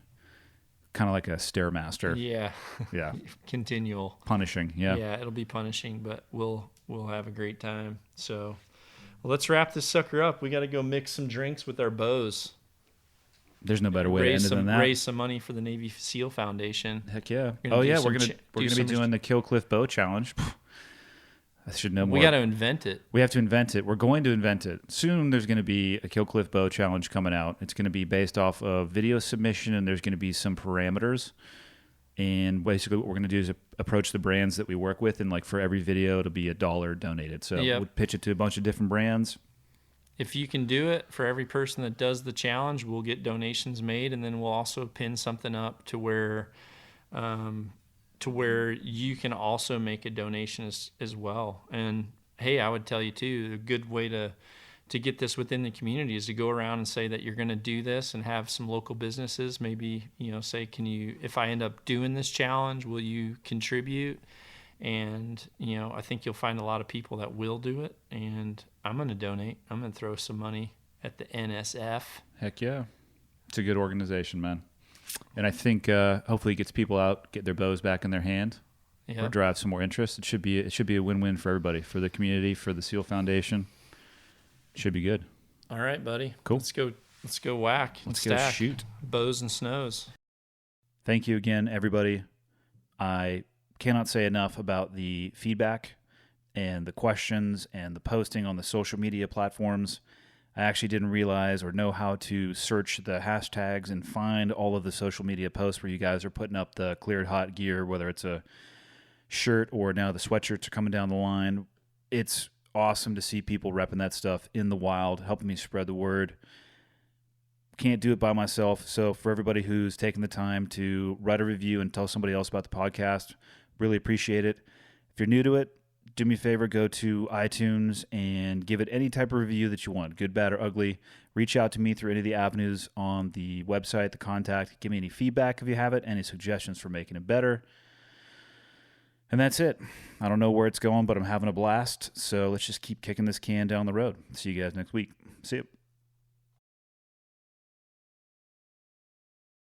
kind of like a stairmaster. Yeah. Yeah. Continual. Punishing. Yeah. Yeah, it'll be punishing, but we'll have a great time. So let's wrap this sucker up. We got to go mix some drinks with our bows. There's no better way to end it than that. Raise some money for the Navy SEAL Foundation. Heck yeah. We're gonna be doing the Kill Cliff Bow Challenge. I should know more. We got to invent it. We have to invent it. We're going to invent it. Soon there's going to be a Kill Cliff Bow Challenge coming out. It's going to be based off of video submission, and there's going to be some parameters. And basically what we're going to do is approach the brands that we work with, and like for every video, it'll be $1 donated. So we'll pitch it to a bunch of different brands. If you can do it, for every person that does the challenge, we'll get donations made, and then we'll also pin something up to where you can also make a donation as well. And hey, I would tell you too, a good way to get this within the community is to go around and say that you're going to do this, and have some local businesses maybe, say, if I end up doing this challenge, will you contribute? And, I think you'll find a lot of people that will do it, and I'm going to donate. I'm going to throw some money at the NSF. Heck yeah. It's a good organization, man. And I think hopefully it gets people out, get their bows back in their hand, or drive some more interest. It should be a win-win for everybody, for the community, for the SEAL Foundation. It should be good. All right, buddy. Cool. Let's go whack. Let's go shoot. Bows and snows. Thank you again, everybody. I cannot say enough about the feedback and the questions and the posting on the social media platforms. I actually didn't realize or know how to search the hashtags and find all of the social media posts where you guys are putting up the cleared hot gear, whether it's a shirt or now the sweatshirts are coming down the line. It's awesome to see people repping that stuff in the wild, helping me spread the word. Can't do it by myself. So for everybody who's taken the time to write a review and tell somebody else about the podcast, really appreciate it. If you're new to it, do me a favor, go to iTunes and give it any type of review that you want, good, bad, or ugly. Reach out to me through any of the avenues on the website, the contact. Give me any feedback if you have it, any suggestions for making it better. And that's it. I don't know where it's going, but I'm having a blast. So let's just keep kicking this can down the road. See you guys next week. See you.